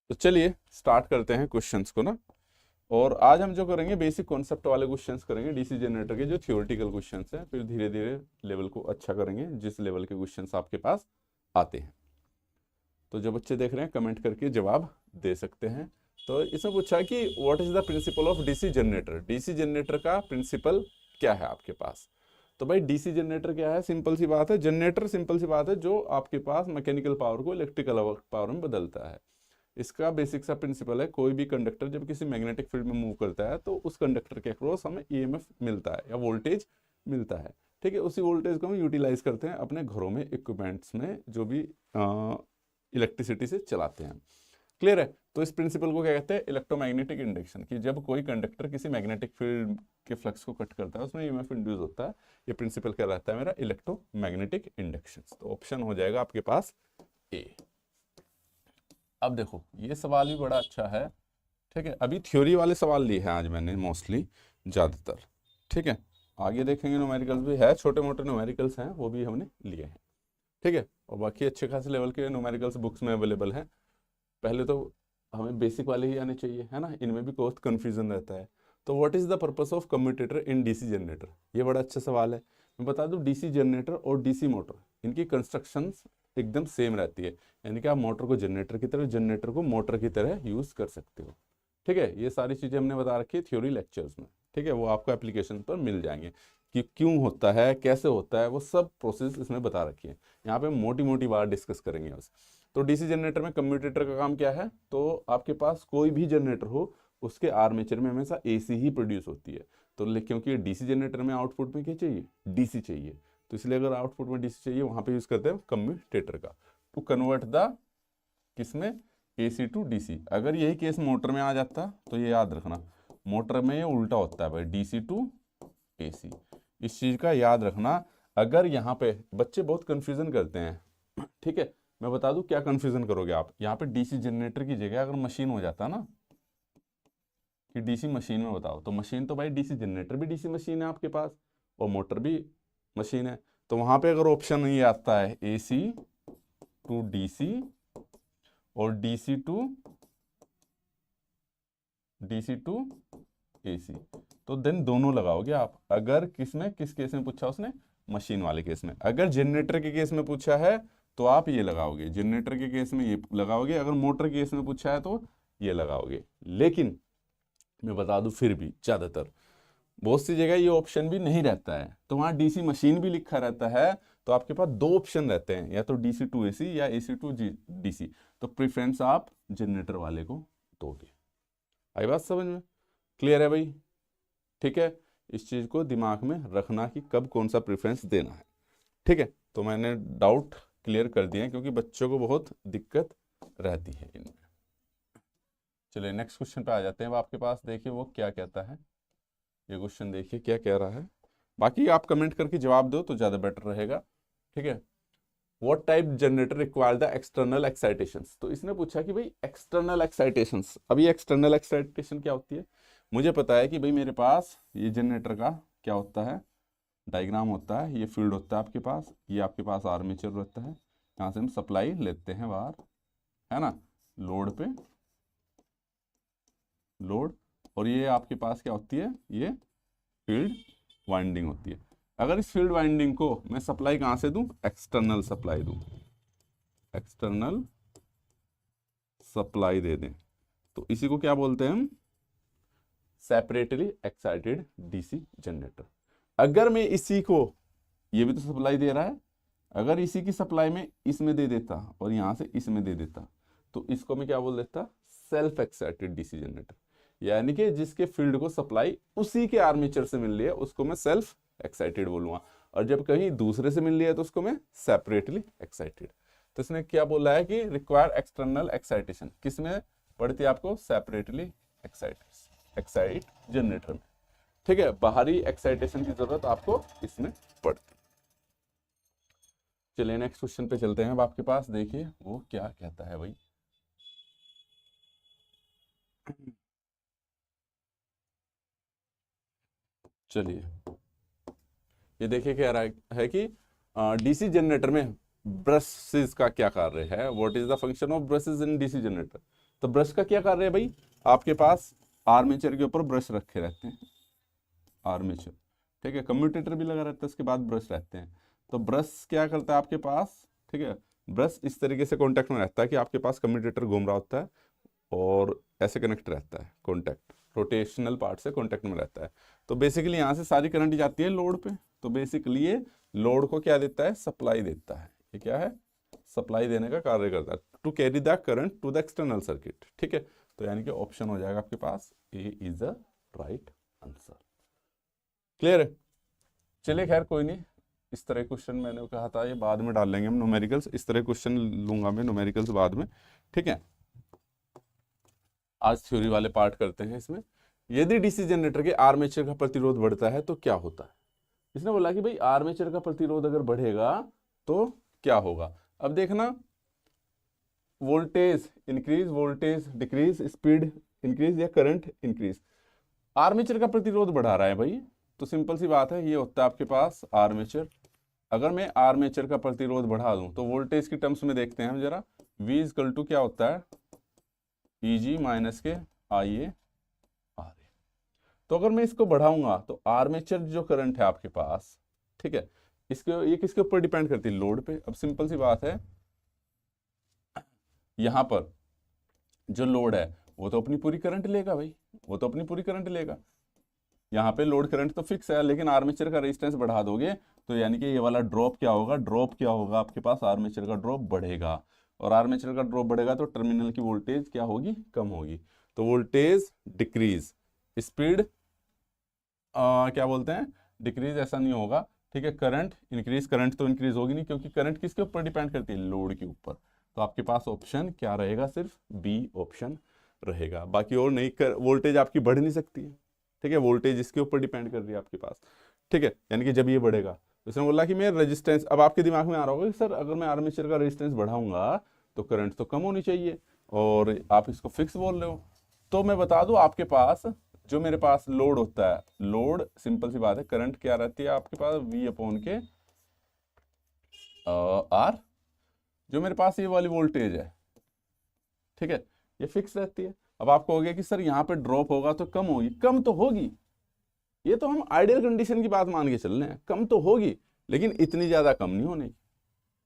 तो चलिए स्टार्ट करते हैं क्वेश्चंस को ना। और आज हम जो करेंगे बेसिक कॉन्सेप्ट वाले क्वेश्चंस करेंगे, डीसी जनरेटर के जो थ्योरेटिकल क्वेश्चंस हैं, फिर धीरे धीरे लेवल को अच्छा करेंगे जिस लेवल के क्वेश्चंस आपके पास आते हैं। तो जो बच्चे देख रहे हैं कमेंट करके जवाब दे सकते हैं। तो इसमें पूछा कि what is the principle of DC generator, DC generator का प्रिंसिपल क्या है आपके पास। तो भाई डीसी जनरेटर क्या है, सिंपल सी बात है, जनरेटर सिंपल सी बात है जो आपके पास मैकेनिकल पावर को इलेक्ट्रिकल पावर में बदलता है। इसका बेसिक सा प्रिंसिपल है, कोई भी कंडक्टर जब किसी मैग्नेटिक फील्ड में मूव करता है तो उस कंडक्टर के अक्रॉस हमें ईएमएफ मिलता है या वोल्टेज मिलता है। ठीक है, उसी वोल्टेज को हम यूटिलाइज करते हैं अपने घरों में, इक्विपमेंट्स में जो भी इलेक्ट्रिसिटी से चलाते हैं। क्लियर है। तो इस प्रिंसिपल को क्या कहते हैं, इलेक्ट्रोमैग्नेटिक इंडक्शन, कि जब कोई कंडक्टर किसी मैग्नेटिक फील्ड के फ्लक्स को कट करता है उसमें ईएमएफ इंड्यूस होता है। ये प्रिंसिपल क्या रहता है मेरा, इलेक्ट्रोमैग्नेटिक इंडक्शन। तो ऑप्शन हो जाएगा आपके पास ए। अब देखो ये सवाल भी बड़ा अच्छा है। ठीक है, अभी थ्योरी वाले सवाल लिए हैं आज मैंने मोस्टली ज़्यादातर। ठीक है, आगे देखेंगे न्यूमेरिकल्स भी है, छोटे मोटे न्यूमेरिकल्स हैं वो भी हमने लिए हैं। ठीक है, और बाकी अच्छे खासे लेवल के न्यूमेरिकल्स बुक्स में अवेलेबल हैं। पहले तो हमें बेसिक वाले ही आने चाहिए, है ना, इनमें भी बहुत कन्फ्यूजन रहता है। तो what is the purpose of commutator in DC generator, ये बड़ा अच्छा सवाल है। मैं बता दूं डीसी जनरेटर और डीसी मोटर इनकी कंस्ट्रक्शंस एकदम सेम रहती है, यानी कि आप मोटर को जनरेटर की तरह, जनरेटर को मोटर की तरह यूज़ कर सकते हो। ठीक है, ये सारी चीज़ें हमने बता रखी है थ्योरी लेक्चर्स में। ठीक है, वो आपको एप्लीकेशन पर मिल जाएंगे कि क्यों होता है, कैसे होता है, वो सब प्रोसेस इसमें बता रखी है। यहाँ पे मोटी मोटी बात डिस्कस करेंगे बस। तो डीसी जनरेटर में कम्यूटेटर का काम क्या है, तो आपके पास कोई भी जनरेटर हो उसके आर्मेचर में हमेशा एसी ही प्रोड्यूस होती है। तो क्योंकि डीसी जनरेटर में आउटपुट में क्या चाहिए, डीसी चाहिए, तो इसलिए अगर आउटपुट में डीसी चाहिए वहां पे यूज करते हैं कम्यूटेटर का, टू कन्वर्ट द किसमें, एसी टू डीसी। अगर यही केस मोटर में आ जाता तो ये याद रखना, मोटर में ये उल्टा होता है भाई, डीसी टू एसी। इस चीज का याद रखना। अगर यहाँ पे बच्चे बहुत कंफ्यूजन करते हैं, ठीक है, मैं बता दूं क्या कंफ्यूजन करोगे आप। यहाँ पे डीसी जनरेटर की जगह अगर मशीन हो जाता ना, कि डीसी मशीन में बताओ, तो मशीन तो भाई डीसी जनरेटर भी डीसी मशीन है आपके पास और मोटर भी मशीन है। तो वहां पे अगर ऑप्शन ये आता है एसी टू डीसी और डीसी टू एसी, तो देन दोनों लगाओगे आप। अगर किस केस में पूछा उसने, मशीन वाले केस में। अगर जनरेटर के केस में पूछा है तो आप ये लगाओगे, जनरेटर के केस में ये लगाओगे। अगर मोटर के केस में पूछा है तो ये लगाओगे। लेकिन मैं बता दूं फिर भी ज्यादातर बहुत सी जगह ये ऑप्शन भी नहीं रहता है, तो वहां डीसी मशीन भी लिखा रहता है। तो आपके पास दो ऑप्शन रहते हैं, या तो डीसी टू एसी या एसी टू डीसी। तो प्रेफरेंस आप जनरेटर वाले को दोगे। आई बात समझ में, क्लियर है भाई। ठीक है, इस चीज को दिमाग में रखना कि कब कौन सा प्रेफरेंस देना है। ठीक है, तो मैंने डाउट क्लियर कर दिए हैं क्योंकि बच्चों को बहुत दिक्कत रहती है इनमें। चलिए नेक्स्ट क्वेश्चन पे आ जाते हैं। अब आपके पास देखिए वो क्या कहता है, ये क्वेश्चन देखिए क्या कह रहा है। बाकी आप कमेंट करके जवाब दो तो ज़्यादा बेटर रहेगा। ठीक है, what type generator require the external excitations. तो इसने पूछा कि भाई एक्सटर्नल एक्साइटेशंस, अभी एक्सटर्नल एक्साइटेशन क्या होती है। मुझे पता है कि भाई मेरे पास ये जनरेटर का क्या होता है, डायग्राम होता है, ये फील्ड होता है आपके पास, ये आपके पास आर्मेचर रहता है, यहाँ से हम सप्लाई लेते हैं बाहर, है ना, लोड पे लोड। और ये आपके पास क्या होती है, ये फील्ड वाइंडिंग होती है। अगर इस फील्ड वाइंडिंग को मैं सप्लाई कहां से दूं, एक्सटर्नल सप्लाई दूं, एक्सटर्नल सप्लाई दे दें, तो इसी को क्या बोलते हैं हम, सेपरेटली एक्साइटेड डीसी जनरेटर। अगर मैं इसी को, ये भी तो सप्लाई दे रहा है, अगर इसी की सप्लाई में इसमें दे देता और यहां से इसमें दे देता, तो इसको मैं क्या बोल देता, सेल्फ एक्साइटेड डीसी जनरेटर। यानी कि जिसके फील्ड को सप्लाई उसी के आर्मेचर से मिल रही है उसको मैं सेल्फ एक्साइटेड बोलूंगा, और जब कहीं दूसरे से मिल रही है तो उसको मैं सेपरेटली एक्साइटेड। तो इसने क्या बोला है कि रिक्वायर एक्सटर्नल एक्साइटेशन, किसमें पड़ती है आपको, सेपरेटली एक्साइट जनरेटर में। ठीक है, बाहरी एक्साइटेशन की जरूरत आपको इसमें पड़ती। चलिए नेक्स्ट क्वेश्चन पे चलते हैं। अब आपके पास देखिए वो क्या कहता है भाई। चलिए ये देखिए कह रहा है कि डीसी जनरेटर में ब्रशेस का क्या कार्य है, what is the function of brushes in DC generator. तो ब्रश का क्या कार्य है भाई, आपके पास आर्मेचर के ऊपर ब्रश रखे रहते हैं, आर्मेचर, ठीक है, कम्यूटेटर भी लगा रहता है, उसके बाद ब्रश रहते हैं। तो ब्रश क्या करता है आपके पास, ठीक है, ब्रश इस तरीके से कॉन्टैक्ट में रहता है कि आपके पास कम्यूटेटर घूम रहा होता है और ऐसे कनेक्ट रहता है, कॉन्टैक्ट रोटेशनल पार्ट से कॉन्टैक्ट में रहता है। तो बेसिकली यहाँ से सारी करंट जाती है लोड पे, तो बेसिकली ये लोड को क्या देता है, सप्लाई देता है। ये क्या है, सप्लाई देने का कार्य करता है, to carry the current to the external circuit, ठीक है। तो यानी कि ऑप्शन हो जाएगा आपके पास A is the right answer. Clear है, चलिए खैर कोई नहीं, इस तरह क्वेश्चन मैंने कहा था ये बाद में डाल लेंगे हम न्यूमेरिकल्स, इस तरह क्वेश्चन लूंगा मैं न्यूमेरिकल्स बाद में, ठीक है। आज थ्योरी वाले पार्ट करते हैं इसमें। यदि डीसी जनरेटर के आर्मेचर का प्रतिरोध बढ़ता है तो क्या होता है। इसने बोला कि भाई आर्मेचर का प्रतिरोध अगर बढ़ेगा तो क्या होगा। अब देखना, voltage increase, voltage decrease, speed increase या करंट इंक्रीज। आर्मेचर का प्रतिरोध बढ़ा रहा है भाई, तो सिंपल सी बात है, ये होता है आपके पास आर्मेचर। अगर मैं आर्मेचर का प्रतिरोध बढ़ा दूं तो वोल्टेज की टर्म्स में देखते हैं हम जरा, V इक्वल टू क्या होता है, EG माइनस के IA RA। तो अगर मैं इसको बढ़ाऊंगा तो आर्मेचर जो करंट है आपके पास, ठीक है, ये किसके ऊपर डिपेंड करती है, लोड पे। अब सिंपल सी बात है, यहां पर जो लोड है वो तो अपनी पूरी करंट लेगा भाई, वो तो अपनी पूरी करंट लेगा। यहाँ पे लोड करंट तो फिक्स है, लेकिन आर्मेचर का रेजिस्टेंस बढ़ा दोगे तो यानी कि ये वाला ड्रॉप क्या होगा, ड्रॉप क्या होगा आपके पास, आर्मेचर का ड्रॉप बढ़ेगा। और आर्मेचर का ड्रॉप बढ़ेगा तो टर्मिनल की वोल्टेज क्या होगी, कम होगी। तो वोल्टेज डिक्रीज, स्पीड क्या बोलते हैं, डिक्रीज ऐसा नहीं होगा, ठीक है। करंट इंक्रीज, करंट तो इंक्रीज होगी नहीं, क्योंकि करंट किसके ऊपर डिपेंड करती है, लोड के ऊपर। तो आपके पास ऑप्शन क्या रहेगा, सिर्फ बी ऑप्शन रहेगा, बाकी और नहीं। वोल्टेज आपकी बढ़ नहीं सकती है, ठीक है, वोल्टेज इसके ऊपर डिपेंड कर रही है आपके पास, ठीक है। यानी कि जब ये बढ़ेगा तो इसने बोला कि मैं रेजिस्टेंस, अब आपके दिमाग में आ रहा होगा कि सर अगर मैं आर्मेचर का रेजिस्टेंस बढ़ाऊंगा तो करंट तो कम होनी चाहिए, और आप इसको फिक्स बोल रहे हो। तो मैं बता दूं, आपके पास जो मेरे पास लोड होता है, लोड सिंपल सी बात है, करंट क्या रहती है आपके पास, V अपॉन के R। जो मेरे पास ये वाली वोल्टेज है, ठीक है, ये फिक्स रहती है। अब आपको हो गया कि सर यहाँ पे ड्रॉप होगा तो कम होगी, कम तो होगी, ये तो हम आइडियल कंडीशन की बात मान के चल रहे हैं, कम तो होगी, लेकिन इतनी ज्यादा कम नहीं होने की।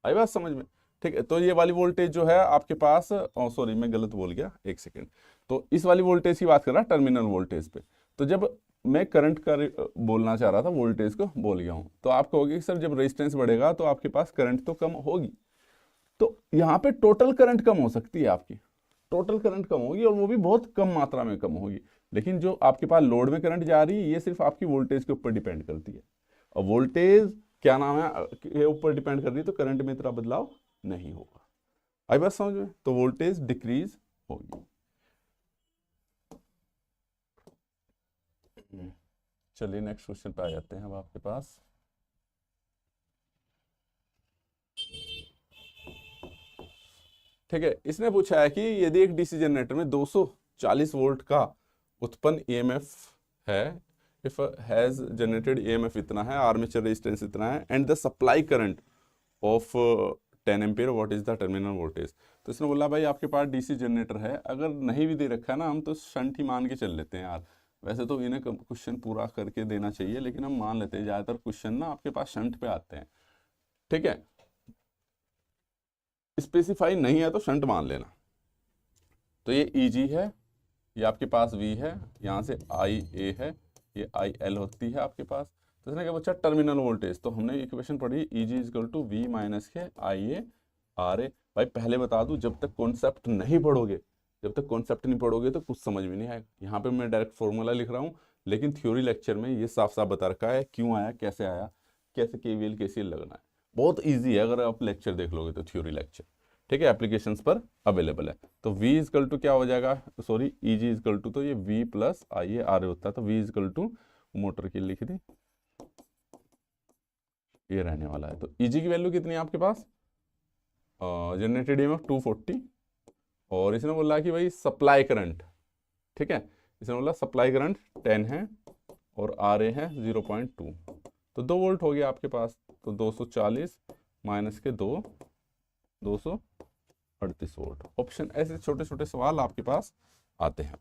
आई बात समझ में, ठीक है। तो ये वाली वोल्टेज जो है आपके पास, सॉरी मैं गलत बोल गया, एक सेकेंड। तो इस वाली वोल्टेज की बात कर रहा, टर्मिनल वोल्टेज पे। तो जब मैं करंट का बोलना चाह रहा था, वोल्टेज को भूल गया हूं। तो आप कहोगे कि सर जब रेजिस्टेंस बढ़ेगा तो आपके पास करंट तो कम होगी, तो यहाँ पे टोटल करंट कम हो सकती है आपकी, टोटल करंट कम होगी, और वो भी बहुत कम मात्रा में कम होगी। लेकिन जो आपके पास लोड में करंट जा रही है, ये सिर्फ आपकी वोल्टेज के ऊपर डिपेंड करती है, और वोल्टेज क्या नाम है के ऊपर डिपेंड कर रही है, तो करंट में इतना बदलाव नहीं होगा। आई बात समझ में, तो वोल्टेज डिक्रीज होगी। चलिए नेक्स्ट क्वेश्चन पे आ जाते हैं अब आपके पास। ठीक है, इसने पूछा है कि यदि एक डीसी जनरेटर में 240 वोल्ट का उत्पन्न ईएमएफ है, इफ हैज जनरेटेड ईएमएफ इतना है, आर्मेचर रेजिस्टेंस इतना है, and the supply current of 10 ampere, what is the terminal voltage. तो इसने बोला भाई आपके पास डीसी जनरेटर है, अगर नहीं भी दे रखा है ना, हम तो शंट ही मान के चल लेते हैं यार। वैसे तो इन्हें क्वेश्चन पूरा करके देना चाहिए, लेकिन हम मान लेते हैं ज्यादातर क्वेश्चन ना आपके पास शंट पे आते हैं, ठीक है। स्पेसिफाई नहीं है तो शंट मान लेना। तो ये EG है, ये आपके पास V है, यहाँ से IA है, ये IL होती है आपके पास। तो इसने क्या बच्चा, टर्मिनल वोल्टेज। तो हमने इक्वेशन पढ़ी, EG equal to V minus के IA RA। भाई पहले बता दूं, जब तक कॉन्सेप्ट नहीं पढ़ोगे, जब तक कॉन्सेप्ट नहीं पढ़ोगे तो कुछ समझ में नहीं आएगा। यहाँ पे मैं डायरेक्ट फॉर्मूला लिख रहा हूँ, लेकिन थ्योरी लेक्चर में ये साफ साफ बता रखा है क्यों आया, कैसे KVL KCL लगना है। बहुत ईजी है अगर आप लेक्चर देख लोगे तो, थ्योरी लेक्चर, ठीक है, एप्लीकेशंस पर अवेलेबल है। तो V इक्वल टू क्या हो जाएगा, सॉरी EG इक्वल टू, तो ये V प्लस IA RA होता है। तो V इक्वल टू, मोटर की लिख दी, ये रहने वाला है। तो EG की वैल्यू कितनी है आपके पास, जनरेटेड ईएमएफ 240, और इसने बोला कि भाई सप्लाई करंट, ठीक है, इसने बोला सप्लाई करंट 10 है और RA है 0.2, तो 2 वोल्ट हो गया आपके पास। तो 240 माइनस के 2, 280, 38 वोल्ट। ऑप्शन, ऐसे छोटे छोटे सवाल आपके पास आते हैं।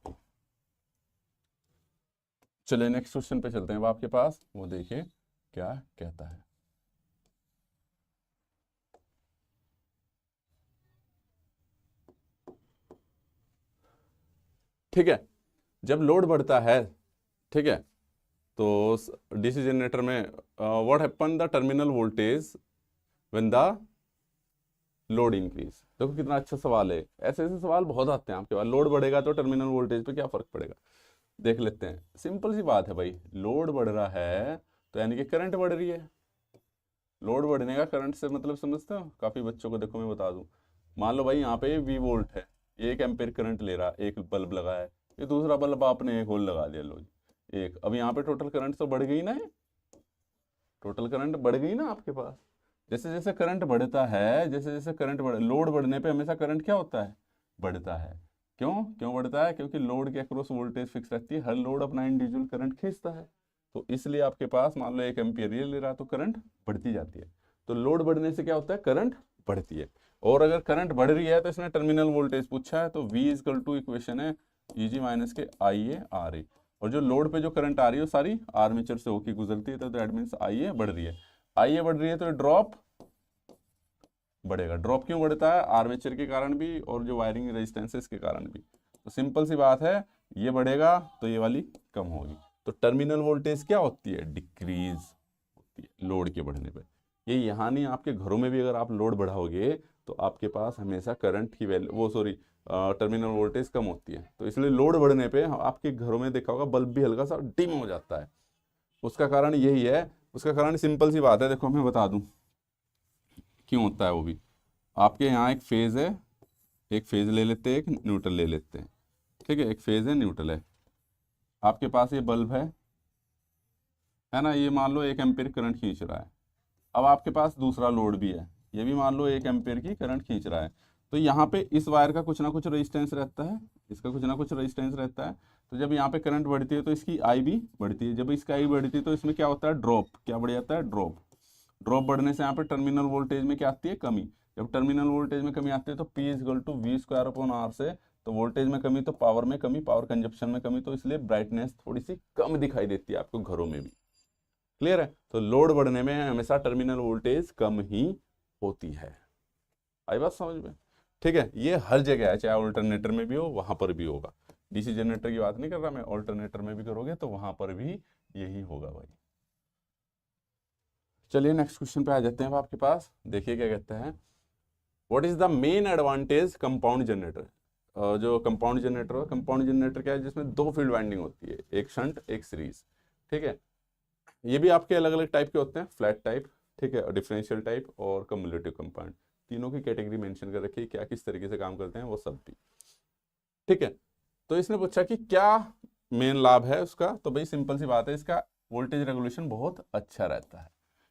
चलिए नेक्स्ट क्वेश्चन पे चलते हैं। अब आपके पास वो देखिए क्या कहता है। ठीक है, जब लोड बढ़ता है, ठीक है, तो डीसी जनरेटर में what happen the terminal voltage when the load increase. देखो कितना अच्छा सवाल है। ऐसे ऐसे सवाल बहुत आते हैं आपके पास। लोड बढ़ेगा तो टर्मिनल वोल्टेज पे क्या फर्क पड़ेगा, देख लेते हैं। सिंपल सी बात है भाई, लोड बढ़ रहा है तो यानी कि करंट बढ़ रही है। लोड बढ़ने का करंट से मतलब समझते हो, काफी बच्चों को देखो मैं बता दूं। मान लो भाई यहाँ पे V वोल्ट है, 1 एम्पीयर करंट ले रहा, एक बल्ब लगा है, ये दूसरा बल्ब आपने एक होल लगा दिया, लो जी एक। अब यहाँ पे टोटल करंट तो बढ़ गई ना, टोटल करंट बढ़ गई ना आपके पास। जैसे जैसे करंट बढ़ता है, जैसे जैसे करंट बढ़, लोड बढ़ने पे हमेशा करंट क्या होता है, बढ़ता है। क्यों क्यों बढ़ता है, क्योंकि लोड के अक्रॉस वोल्टेज फिक्स रहती है, हर लोड अपना इंडिविजुअल करंट खींचता है। तो इसलिए आपके पास मान लो 1 एम्पीयर ये ले रहा तो करंट बढ़ती जाती है। तो लोड बढ़ने से क्या होता है, करंट बढ़ती है। और अगर करंट बढ़ रही है तो इसने टर्मिनल वोल्टेज पूछा है, तो V इजकल टू इक्वेशन है EG माइनस के IA RA। और जो लोड पे जो करंट आ रही है वो सारी आर्मेचर से होकर गुजरती है, तो दैट मीन्स IA बढ़ रही है। IA बढ़ रही है तो ड्रॉप बढ़ेगा। ड्रॉप क्यों बढ़ता है, आर्मेचर के कारण भी और जो वायरिंग रेजिस्टेंसेस के कारण भी। तो सिंपल सी बात है, ये बढ़ेगा तो ये वाली कम होगी। तो टर्मिनल वोल्टेज क्या होती है, डिक्रीज होती है लोड के बढ़ने पे। ये यहाँ नहीं, आपके घरों में भी अगर आप लोड बढ़ाओगे तो आपके पास हमेशा करंट की वैल्यू, वो सॉरी टर्मिनल वोल्टेज कम होती है। तो इसलिए लोड बढ़ने पे आपके घरों में देखा होगा बल्ब भी हल्का सा डिम हो जाता है। उसका कारण यही है, उसका कारण सिंपल सी बात है, देखो मैं बता दूं क्यों होता है वो भी। आपके यहाँ एक फेज है, एक फेज ले लेते हैं, एक न्यूट्रल ले लेते हैं। ठीक है, एक फेज है, न्यूट्रल है। आपके पास ये बल्ब है ना, ये मान लो 1 एम्पीयर करंट खींच रहा है। अब आपके पास दूसरा लोड भी है, ये भी मान लो 1 एम्पीयर की करंट खींच रहा है। तो यहाँ पे इस वायर का कुछ ना कुछ रेजिस्टेंस रहता है, इसका कुछ ना कुछ रेजिस्टेंस रहता है। तो जब यहाँ पे करंट बढ़ती है तो इसकी आई भी बढ़ती है। जब इसकी आई बढ़ती है तो इसमें क्या होता है, ड्रॉप। क्या बढ़ जाता है, ड्रॉप। ड्रॉप बढ़ने से यहाँ पे टर्मिनल वोल्टेज में क्या आती है, कमी। जब टर्मिनल वोल्टेज में कमी आती है तो P is equal to V square upon R से। तो वोल्टेज में कमी तो पावर में कमी, पावर कंजप्शन में कमी, तो इसलिए ब्राइटनेस थोड़ी सी कम दिखाई देती है आपको घरों में भी। क्लियर है। तो लोड बढ़ने में हमेशा टर्मिनल वोल्टेज कम ही होती है। आई बात समझ में। ठीक है, ये हर जगह है, चाहे ऑल्टरनेटर में भी हो वहां पर भी होगा। डीसी जनरेटर की बात नहीं कर रहा मैं, ऑल्टरनेटर में भी करोगे तो वहां पर भी यही होगा भाई। चलिए नेक्स्ट क्वेश्चन पे आ जाते हैं। अब आपके पास देखिए क्या कहते हैं, what is the main advantage compound generator. जो कंपाउंड जनरेटर हो, कंपाउंड जनरेटर क्या है, जिसमें 2 फील्ड वाइंडिंग होती है, एक शंट एक सीरीज। ठीक है, ये भी आपके अलग अलग टाइप के होते हैं, फ्लैट टाइप, ठीक है, डिफरेंशियल टाइप और कम्युलेटिव कंपाउंड। तीनों की कैटेगरी मेंशन कर रखी है, क्या किस तरीके से काम करते हैं वो सब भी। ठीक है, तो इसने पूछा कि क्या मेन लाभ है उसका, तो भाई सिंपल सी बात है, इसका वोल्टेज रेगुलेशन बहुत अच्छा रहता है।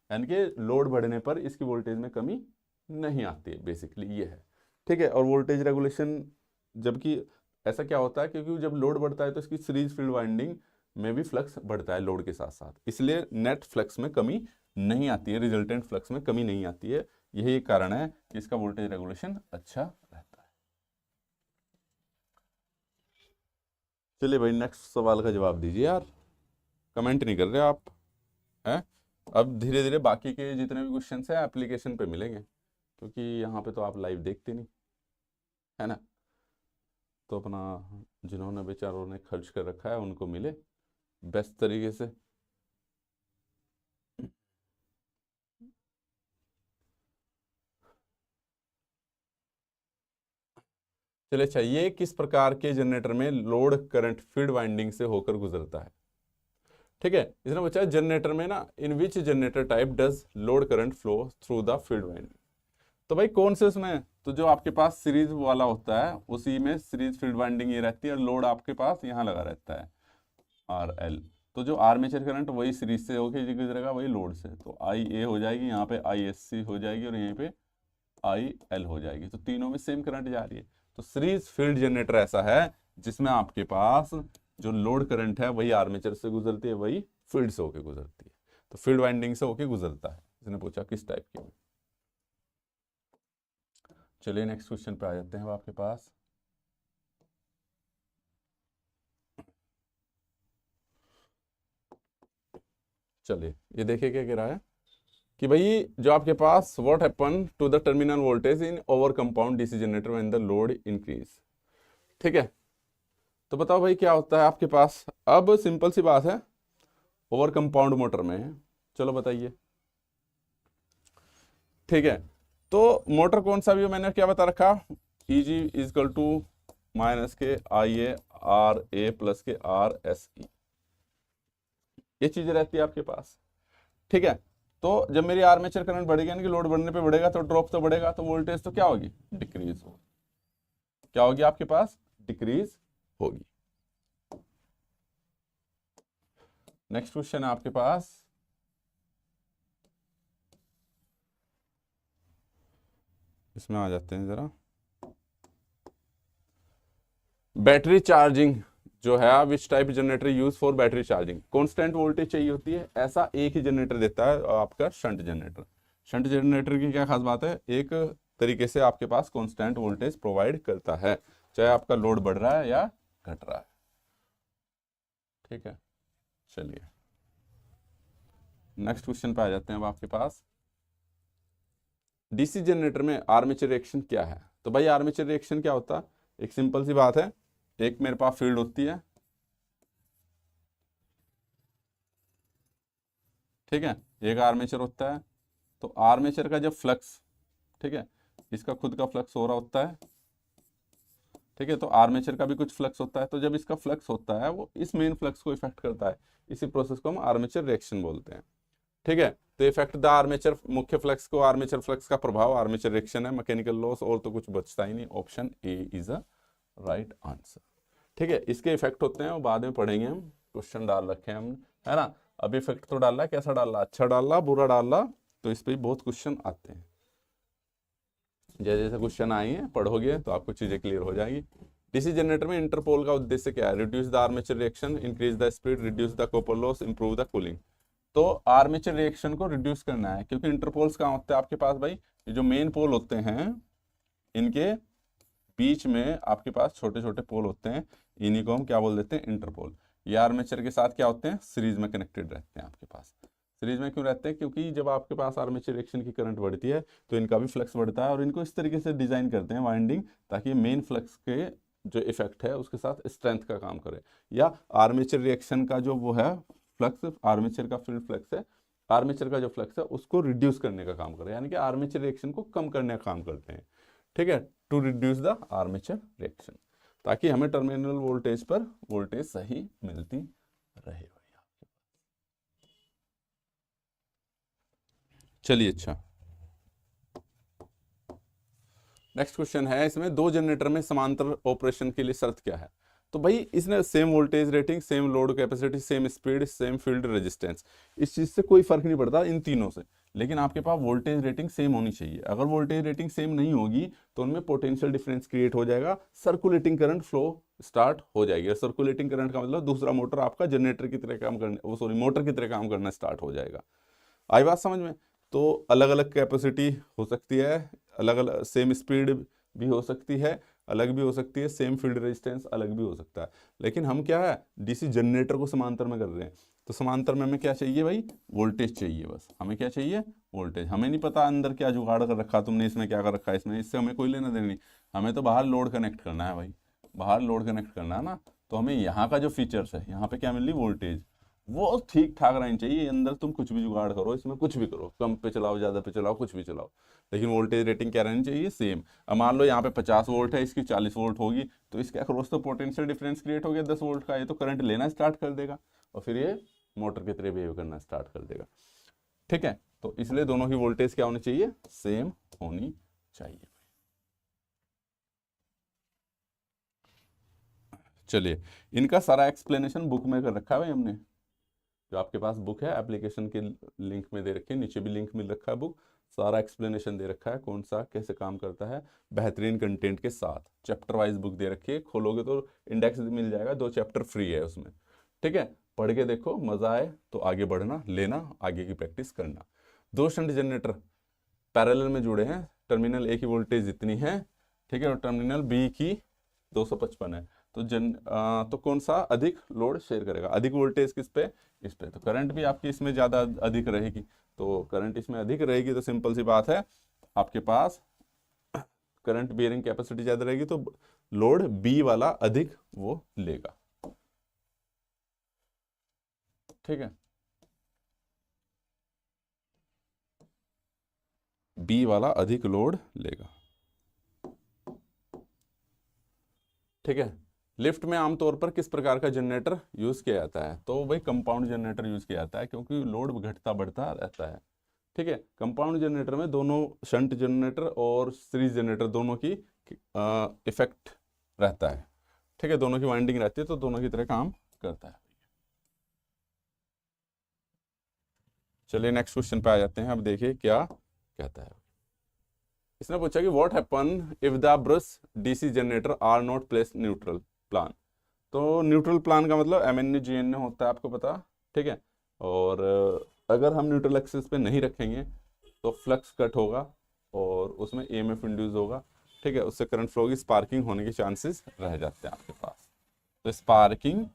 यानी कि लोड बढ़ने पर इसकी वोल्टेज में कमी नहीं आती है, बेसिकली ये है। ठीक है, और वोल्टेज रेगुलेशन, जबकि ऐसा क्या होता है, क्योंकि जब लोड बढ़ता है तो इसकी सीरीज फील्ड वाइंडिंग में भी फ्लक्स बढ़ता है लोड के साथ साथ, इसलिए नेट फ्लक्स में कमी नहीं आती है, रिजल्टेंट फ्लक्स में कमी नहीं आती है। यही एक कारण है कि इसका वोल्टेज रेगुलेशन अच्छा रहता है। चलिए भाई नेक्स्ट सवाल का जवाब दीजिए यार, कमेंट नहीं कर रहे आप हैं। अब धीरे धीरे बाकी के जितने भी क्वेश्चन हैं एप्लीकेशन पे मिलेंगे, क्योंकि यहाँ पे तो आप लाइव देखते नहीं, है ना। तो अपना जिन्होंने बेचारों ने खर्च कर रखा है उनको मिले बेस्ट तरीके से। चलिए अच्छा, ये किस प्रकार के जनरेटर में लोड करंट फील्ड वाइंडिंग से होकर गुजरता है। ठीक है, इसने पूछा जनरेटर में ना, in which generator type does load current flow through the field winding. तो भाई कौन से उसमें, तो जो आपके पास सीरीज वाला होता है उसी में सीरीज फील्ड वाइंडिंग ये रहती है, और लोड आपके पास यहाँ लगा रहता है RL। तो जो आर्मेचर करंट वही सीरीज से होके गुजरेगा, वही लोड से। तो IA हो जाएगी, यहाँ पे ISC हो जाएगी, और यहीं पे IL हो जाएगी। तो तीनों में सेम करंट जा रही है। तो सीरीज फील्ड जनरेटर ऐसा है जिसमें आपके पास जो लोड करंट है वही आर्मेचर से गुजरती है, वही फील्ड से होके गुजरती है। तो फील्ड वाइंडिंग से होके गुजरता है। इसने पूछा किस टाइप की। चलिए नेक्स्ट क्वेश्चन पे आ जाते हैं अब आपके पास। चलिए ये देखिए क्या कह रहा है कि भाई जो आपके पास what happen to the terminal voltage in over compound DC generator when the load increase. ठीक है, तो बताओ भाई क्या होता है आपके पास। अब सिंपल सी बात है, ओवर कंपाउंड मोटर में है, चलो बताइए। ठीक है, तो मोटर कौन सा भी हो, मैंने क्या बता रखा, ई जी इजकल टू माइनस के आई ए आर ए प्लस के आर एस ई, ये चीज रहती है आपके पास। ठीक है, तो जब मेरी आर्मेचर करंट बढ़ेगी यानी कि लोड बढ़ने पे बढ़ेगा तो ड्रॉप तो बढ़ेगा, तो वोल्टेज तो क्या होगी, डिक्रीज होगी। क्या होगी आपके पास, डिक्रीज होगी। नेक्स्ट क्वेश्चन है आपके पास, इसमें आ जाते हैं जरा। बैटरी चार्जिंग जो है, which type generator use for battery charging. Constant voltage चाहिए होती है, ऐसा एक ही जनरेटर देता है आपका शंट जनरेटर। शंट जनरेटर की क्या खास बात है, एक तरीके से आपके पास कांस्टेंट वोल्टेज प्रोवाइड करता है, चाहे आपका लोड बढ़ रहा है या घट रहा है। ठीक है, चलिए नेक्स्ट क्वेश्चन पे आ जाते हैं अब आपके पास। डीसी जनरेटर में आर्मेचर रिएक्शन क्या है। तो भाई आर्मेचर रिएक्शन क्या होता है, एक सिंपल सी बात है, एक मेरे पास फील्ड होती है, ठीक है, एक आर्मेचर होता है। तो आर्मेचर का जब फ्लक्स, ठीक है, इसका खुद का फ्लक्स हो रहा होता है, ठीक है, तो आर्मेचर का भी कुछ फ्लक्स होता है। तो जब इसका फ्लक्स होता है वो इस मेन फ्लक्स को इफेक्ट करता है, इसी प्रोसेस को हम आर्मेचर रिएक्शन बोलते हैं। ठीक है, तो इफेक्ट द आर्मेचर, मुख्य फ्लक्स को आर्मेचर फ्लक्स का प्रभाव आर्मेचर रिएक्शन है, मैकेनिकल लॉस और तो कुछ बचता ही नहीं। Option A is a right answer. ठीक है, इसके इफेक्ट होते हैं और बाद में पढ़ेंगे हम, क्वेश्चन डाल रखे हैं हम, है ना। अब इफेक्ट तो डाल रहा है, कैसा डाल रहा, अच्छा डाल रहा, बुरा डाल रहा, तो इस पे बहुत क्वेश्चन आते हैं। जैसे जैसे क्वेश्चन आएंगे पढ़ोगे तो आपको चीजें क्लियर हो जाएगी। डीसी जनरेटर में इंटरपोल का उद्देश्य क्या है, reduce the armature reaction, increase the speed, reduce the copper loss, improve the cooling. तो आर्मेचर रिएक्शन को रिड्यूस करना है, क्योंकि इंटरपोल्स कहाँ होते हैं आपके पास भाई, ये जो मेन पोल होते हैं इनके बीच में आपके पास छोटे छोटे पोल होते हैं, इन्हीं को हम क्या बोल देते हैं, इंटरपोल। ये आर्मेचर के साथ क्या होते हैं, सीरीज में कनेक्टेड रहते हैं आपके पास। सीरीज में क्यों रहते हैं, क्योंकि जब आपके पास आर्मेचर रिएक्शन की करंट बढ़ती है तो इनका भी फ्लक्स बढ़ता है, और इनको इस तरीके से डिजाइन करते हैं वाइंडिंग, ताकि मेन फ्लक्स के जो इफेक्ट है उसके साथ स्ट्रेंथ का काम करे, या आर्मेचर रिएक्शन का जो वो है फ्लक्स, आर्मेचर का फील्ड फ्लक्स है, आर्मेचर का जो फ्लक्स है उसको रिड्यूस करने का काम करे, यानी कि आर्मेचर रिएक्शन को कम करने का काम करते हैं। ठीक है, to reduce the armature reaction, ताकि हमें टर्मिनल वोल्टेज पर वोल्टेज सही मिलती रहे। चलिए अच्छा, नेक्स्ट क्वेश्चन है, इसमें दो जनरेटर में समांतर ऑपरेशन के लिए शर्त क्या है। तो भाई इसने same voltage rating, same load capacity, same speed, same field resistance, इस चीज से कोई फर्क नहीं पड़ता इन तीनों से, लेकिन आपके पास वोल्टेज रेटिंग सेम होनी चाहिए। अगर वोल्टेज रेटिंग सेम नहीं होगी तो उनमें पोटेंशियल डिफरेंस क्रिएट हो जाएगा, सर्कुलेटिंग करंट फ्लो स्टार्ट हो जाएगी। सर्कुलेटिंग करंट का मतलब दूसरा मोटर आपका जनरेटर की तरह काम करने, वो सॉरी मोटर की तरह काम करना स्टार्ट हो जाएगा। आई बात समझ में। तो अलग अलग कैपेसिटी हो सकती है, अलग अलग सेम स्पीड भी हो सकती है, अलग भी हो सकती है, सेम फील्ड रेजिस्टेंस अलग भी हो सकता है, लेकिन हम क्या है डीसी जनरेटर को समांतर में कर रहे हैं। तो समांतर में हमें क्या चाहिए भाई, वोल्टेज चाहिए, बस हमें क्या चाहिए, वोल्टेज। हमें नहीं पता अंदर क्या जुगाड़ कर रखा तुमने, इसमें क्या कर रखा है, इसमें इससे हमें कोई लेना देना नहीं, हमें तो बाहर लोड कनेक्ट करना है भाई, बाहर लोड कनेक्ट करना है ना। तो हमें यहाँ का जो फीचर्स है, यहाँ पे क्या मिल रही, वोल्टेज, वो ठीक ठाक रहनी चाहिए। अंदर तुम कुछ भी जुगाड़ करो, इसमें कुछ भी करो, कम पे चलाओ, ज़्यादा पे चलाओ, कुछ भी चलाओ, लेकिन वोल्टेज रेटिंग क्या रहनी चाहिए, सेम। अब मान लो यहाँ पे 50 वोल्ट है, इसकी 40 वोल्ट होगी, तो इसके अक्रॉस तो पोटेंशियल डिफरेंस क्रिएट हो गया 10 वोल्ट का, ये तो करंट लेना स्टार्ट कर देगा और फिर ये मोटर की तरह बिहेव करना स्टार्ट कर देगा। ठीक है, तो इसलिए दोनों की वोल्टेज क्या होनी चाहिए, सेम होनी चाहिए। चलिए, इनका सारा एक्सप्लेनेशन बुक में कर रखा है भाई हमने, जो आपके पास बुक है एप्लीकेशन के लिंक में दे रखी है, नीचे भी लिंक मिल रखा है, बुक सारा एक्सप्लेनेशन दे रखा है, कौन सा कैसे काम करता है, बेहतरीन कंटेंट के साथ चैप्टर वाइज बुक दे रखी है। खोलोगे तो इंडेक्स भी मिल जाएगा, 2 चैप्टर फ्री है उसमें। ठीक है, पढ़ के देखो, मजा आए तो आगे बढ़ना, लेना, आगे की प्रैक्टिस करना। 2 शंट जनरेटर पैरेलल में जुड़े हैं, टर्मिनल ए की वोल्टेज इतनी है, ठीक है, और टर्मिनल बी की 255 है, तो कौन सा अधिक लोड शेयर करेगा, अधिक वोल्टेज किस पे, इस पे। तो करंट भी आपकी इसमें ज़्यादा अधिक रहेगी, तो करंट इसमें अधिक रहेगी तो सिंपल सी बात है आपके पास करंट बियरिंग कैपेसिटी ज़्यादा रहेगी, तो लोड बी वाला अधिक वो लेगा, ठीक है, बी वाला अधिक लोड लेगा, ठीक है। लिफ्ट में आमतौर पर किस प्रकार का जनरेटर यूज किया जाता है, तो भाई कंपाउंड जनरेटर यूज किया जाता है, क्योंकि लोड घटता बढ़ता रहता है, ठीक है। कंपाउंड जनरेटर में दोनों शंट जनरेटर और सीरीज जनरेटर दोनों की इफेक्ट रहता है, ठीक है, दोनों की वाइंडिंग रहती है, तो दोनों की तरह काम करता है। चलिए नेक्स्ट क्वेश्चन पे आ जाते हैं, अब देखिए क्या कहता है। इसने पूछा कि what happen if the brush DC generator are not place neutral plane. तो न्यूट्रल प्लान का मतलब MN/GN होता है, आपको पता, ठीक है। और अगर हम न्यूट्रल एक्सिस पे नहीं रखेंगे तो फ्लक्स कट होगा और उसमें EMF इंड्यूस होगा, ठीक है, उससे करंट फ्लो की स्पार्किंग होने के चांसेस रह जाते हैं आपके पास, तो स्पार्किंग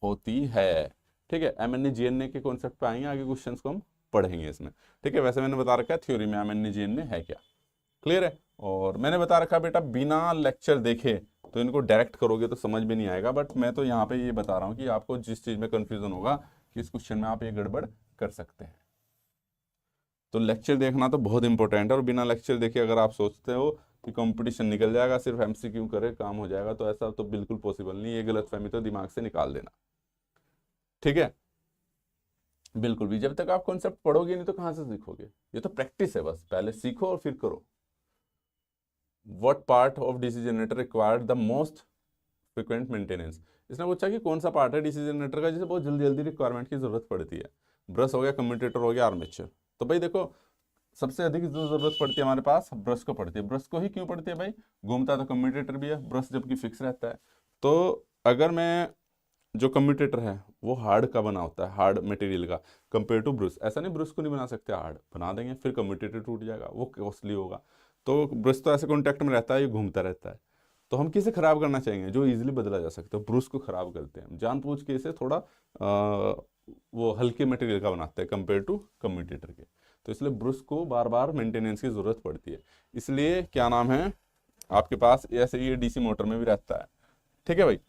होती है, ठीक है। MN/GN के कॉन्सेप्ट पे आएंगे आगे, क्वेश्चंस को हम पढ़ेंगे इसमें, ठीक है। वैसे मैंने बता रखा है थ्योरी में MN/GN है क्या, क्लियर है। और मैंने बता रखा बेटा बिना लेक्चर देखे तो इनको डायरेक्ट करोगे तो समझ में नहीं आएगा, बट मैं तो यहाँ पे ये बता रहा हूँ कि आपको जिस चीज़ में कंफ्यूजन होगा कि इस क्वेश्चन में आप ये गड़बड़ कर सकते हैं, तो लेक्चर देखना तो बहुत इंपॉर्टेंट है। और बिना लेक्चर देखे अगर आप सोचते हो कि कंपटीशन निकल जाएगा, सिर्फ MCQ करे काम हो जाएगा, तो ऐसा तो बिल्कुल पॉसिबल नहीं, ये गलतफहमी तो दिमाग से निकाल देना, ठीक है। बिल्कुल भी, जब तक आप कॉन्सेप्ट पढ़ोगे नहीं तो कहाँ से सीखोगे, ये तो प्रैक्टिस है, बस पहले सीखो और फिर करो। What part of DC generator required the most frequent maintenance। इसने पूछा कि कौन सा पार्ट है डीसी जनरेटर का जिसे बहुत जल्दी जल्दी रिक्वायरमेंट की जरूरत पड़ती है। ब्रश हो गया, कम्यूटेटर हो गया, आर्मेचर। तो भाई देखो सबसे अधिक जो जरूरत पड़ती है हमारे पास ब्रश को पड़ती है। ब्रश को ही क्यों पड़ती है भाई, घूमता तो कम्यूटेटर भी है, ब्रश जबकि फिक्स रहता है। तो अगर मैं जो कम्यूटेटर है वो हार्ड का बना होता है, हार्ड मटेरियल का, कंपेयर टू ब्रश। ऐसा नहीं ब्रश को नहीं बना सकते, हार्ड बना देंगे फिर कम्यूटेटर टूट जाएगा, वो कॉस्टली होगा। तो ब्रश तो ऐसे कॉन्टैक्ट में रहता है, ये घूमता रहता है। तो हम किसे खराब करना चाहेंगे, जो इजीली बदला जा सकता है, ब्रश को खराब करते हैं जानबूझ के, इसे थोड़ा वो हल्के मटेरियल का बनाते हैं कंपेयर टू कम्यूटेटर के। तो इसलिए ब्रश को बार बार मेंटेनेंस की जरूरत पड़ती है। इसलिए क्या नाम है आपके पास ऐसे ये डीसी मोटर में भी रहता है, ठीक है भाई।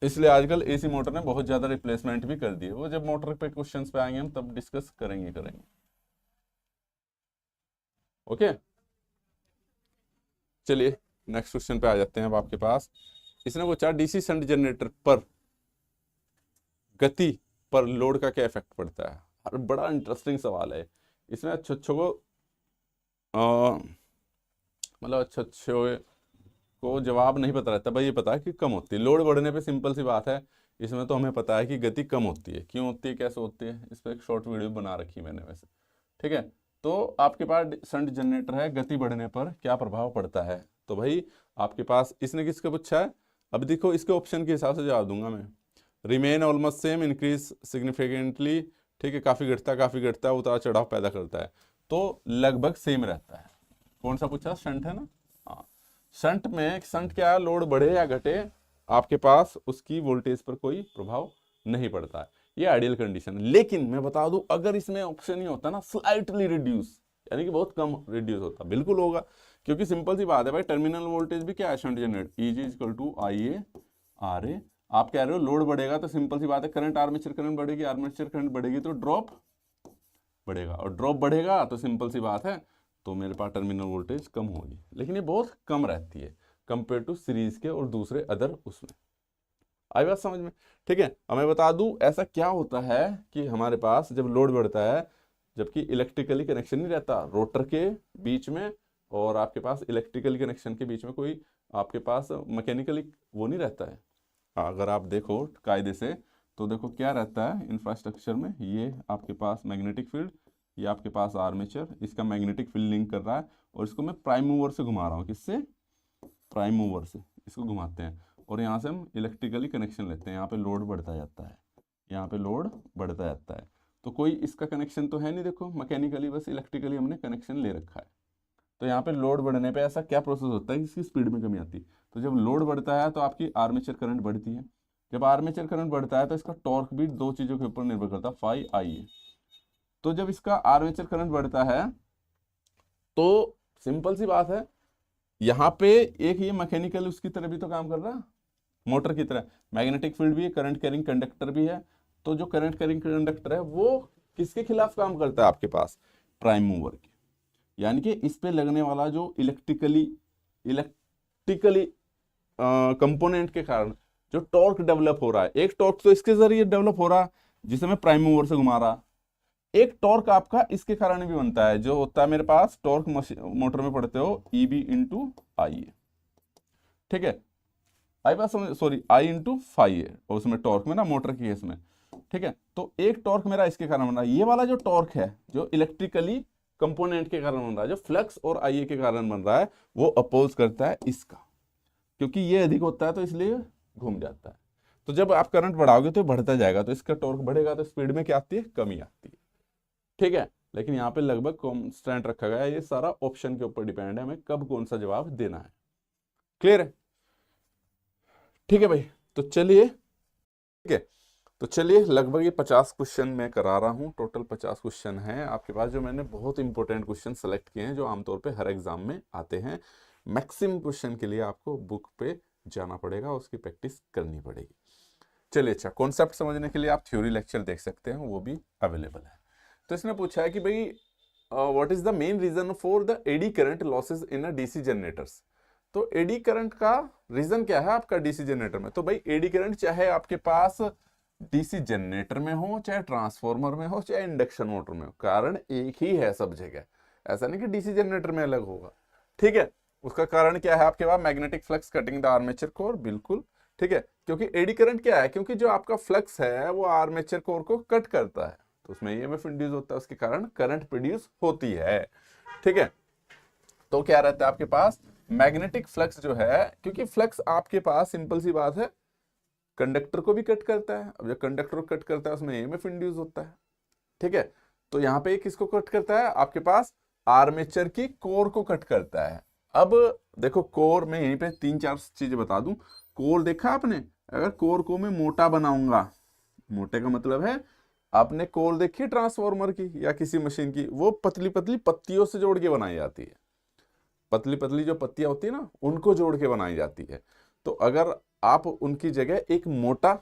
इसलिए आजकल एसी मोटर ने बहुत ज्यादा रिप्लेसमेंट भी कर दी है, वो जब मोटर पे क्वेश्चंस पे आएंगे हम तब डिस्कस करेंगे। ओके चलिए नेक्स्ट क्वेश्चन पे आ जाते हैं अब आपके पास। इसने पूछा डीसी शंट जनरेटर पर गति पर लोड का क्या इफेक्ट पड़ता है। और बड़ा इंटरेस्टिंग सवाल है इसमें, अच्छे को मतलब अच्छे को जवाब नहीं पता रहता भाई। ये पता है कि कम होती है लोड बढ़ने पे, सिंपल सी बात है। इसमें तो हमें पता है कि गति कम होती है, क्यों होती है कैसे होती है, इस पर एक शॉर्ट वीडियो बना रखी मैंने वैसे, ठीक है। तो आपके पास शंट जनरेटर है, गति बढ़ने पर क्या प्रभाव पड़ता है। तो भाई आपके पास इसने किसका पूछा है, अब देखो इसके ऑप्शन के हिसाब से जवाब दूंगा मैं। Remain almost same, increase significantly, ठीक है, काफी घटता है, उतार चढ़ाव पैदा करता है, तो लगभग सेम रहता है। कौन सा पूछा, शंट है ना। हाँ, शंट में, शंट क्या है, लोड बढ़े या घटे आपके पास उसकी वोल्टेज पर कोई प्रभाव नहीं पड़ता है, ये आइडियल कंडीशन है। लेकिन मैं बता दूं अगर इसमें ऑप्शन ही होता ना स्लाइटली रिड्यूस, यानी कि बहुत कम रिड्यूस होता, बिल्कुल होगा, क्योंकि सिंपल सी बात है भाई, टर्मिनल वोल्टेज भी क्या है शंट जनरेटर, EG=IA आप कह रहे हो लोड बढ़ेगा तो सिंपल सी बात है करंट, आर्मेचर करंट बढ़ेगी, आर्मेचर करंट बढ़ेगी तो ड्रॉप बढ़ेगा, और ड्रॉप बढ़ेगा तो सिंपल सी बात है तो मेरे पास टर्मिनल वोल्टेज कम होगी। लेकिन ये बहुत कम रहती है कंपेयर टू सीरीज के और दूसरे अदर उसमें। आई बात समझ में, ठीक है। अब मैं बता दूं ऐसा क्या होता है कि हमारे पास जब लोड बढ़ता है, जबकि इलेक्ट्रिकली कनेक्शन नहीं रहता रोटर के बीच में और आपके पास इलेक्ट्रिकली कनेक्शन के बीच में, कोई आपके पास मैकेनिकली वो नहीं रहता है। अगर आप देखो कायदे से तो देखो क्या रहता है इंफ्रास्ट्रक्चर में, ये आपके पास मैग्नेटिक फील्ड, ये आपके पास आर्मेचर, इसका मैग्नेटिक फील्ड लिंक कर रहा है, और इसको मैं प्राइम मूवर से घुमा रहा हूँ, किससे, प्राइम मूवर से इसको घुमाते हैं, और यहाँ से हम इलेक्ट्रिकली कनेक्शन लेते हैं। यहाँ पे लोड बढ़ता जाता है, यहाँ पे लोड बढ़ता जाता है, तो कोई इसका कनेक्शन तो है नहीं, देखो मैकेनिकली बस इलेक्ट्रिकली हमने कनेक्शन ले रखा है, तो यहाँ पे लोड बढ़ने पे ऐसा क्या प्रोसेस होता है कि इसकी स्पीड में कमी आती है। तो जब लोड बढ़ता है तो आपकी आर्मेचर करंट बढ़ती है, जब आर्मेचर करंट बढ़ता है तो इसका टॉर्क भी दो चीजों के ऊपर निर्भर करता है, फाई आई है। तो जब इसका आर्मेचर करंट बढ़ता है तो सिंपल सी बात है, यहाँ पे एक ये मैकेनिकल उसकी तरह भी तो काम कर रहा है, मोटर की तरह मैग्नेटिक फील्ड भी है, करंट कैरिंग कंडक्टर भी है। तो जो करंट कैरिंग कंडक्टर है वो किसके खिलाफ काम करता है आपके पास, प्राइम मूवर के। यानी कि इस पे लगने वाला जो इलेक्ट्रिकली कंपोनेंट के कारण जो टॉर्क डेवलप हो रहा है, एक टॉर्क तो इसके जरिए डेवलप हो रहा है जिसे मैं प्राइम मूवर से घुमा रहा, एक टॉर्क आपका इसके कारण भी बनता है जो होता है मेरे पास टॉर्क मोटर में पढ़ते हो EB इंटू आई है, ठीक है, आई पास सॉरी आई इंटू फाई है, और उसमें टॉर्क में ना मोटर की केस में, ठीक है। तो एक टॉर्क मेरा इसके कारण बन रहा है, ये वाला जो टॉर्क है जो इलेक्ट्रिकली कंपोनेंट के कारण बन रहा है, जो फ्लक्स और IA के कारण बन रहा है, वो अपोज करता है इसका, क्योंकि ये अधिक होता है तो इसलिए घूम जाता है। तो जब आप करंट बढ़ाओगे तो बढ़ता जाएगा, तो इसका टॉर्क बढ़ेगा तो स्पीड में क्या आती है, कमी आती है, ठीक है। लेकिन यहाँ पे लगभग कांस्टेंट रखा गया है, ये सारा ऑप्शन के ऊपर डिपेंड है हमें कब कौन सा जवाब देना है। क्लियर है, ठीक है भाई। तो चलिए, ठीक है, तो चलिए लगभग ये 50 क्वेश्चन मैं करा रहा हूँ, टोटल 50 क्वेश्चन हैं आपके पास, जो मैंने बहुत इंपॉर्टेंट क्वेश्चन सेलेक्ट किए हैं जो आमतौर पे हर एग्जाम में आते हैं। मैक्सिमम क्वेश्चन के लिए आपको बुक पे जाना पड़ेगा, उसकी प्रैक्टिस करनी पड़ेगी। चलिए, अच्छा, कॉन्सेप्ट समझने के लिए आप थ्योरी लेक्चर देख सकते हैं, वो भी अवेलेबल है। तो इसने पूछा है कि भाई what is the main reason for the eddy current losses in a DC generators. तो एडी करंट का रीजन क्या है आपका डीसी जनरेटर में। तो भाई एडी करंट चाहे आपके पास डीसी जनरेटर में हो, चाहे ट्रांसफॉर्मर में हो, चाहे इंडक्शन मोटर में हो, कारण एक ही है सब जगह, ऐसा नहीं कि डीसी जनरेटर में अलग होगा, ठीक है। उसका कारण क्या है आपके पास, magnetic flux cutting the armature core, बिल्कुल ठीक है। क्योंकि एडी करंट क्या है, क्योंकि जो आपका फ्लक्स है वो आर्मेचर कोर को कट करता है, तो उसमें ईएमएफ इंड्यूस होता है, उसके कारण करंट प्रोड्यूस होती है, ठीक है। तो क्या रहता है आपके पास, मैग्नेटिक फ्लक्स जो है, क्योंकि फ्लक्स आपके पास सिंपल सी बात है कंडक्टर को भी कट करता है, अब जब कंडक्टर को कट करता है उसमें ईएमएफ इंड्यूस होता है, ठीक है। तो यहां पे किसको कट करता है, आपके पास आर्मेचर की कोर को कट करता है। अब देखो कोर में यहीं पे 3-4 चीजें बता दूं। कोर देखा आपने, अगर कोर को मैं मोटा बनाऊंगा, मोटे का मतलब है आपने कोर देखी ट्रांसफॉर्मर की या किसी मशीन की, वो पतली पतली पत्तियों से जोड़ के बनाई जाती है, पतली पतली जो पत्तियां होती है ना उनको जोड़ के बनाई जाती है। तो अगर आप उनकी जगह एक मोटा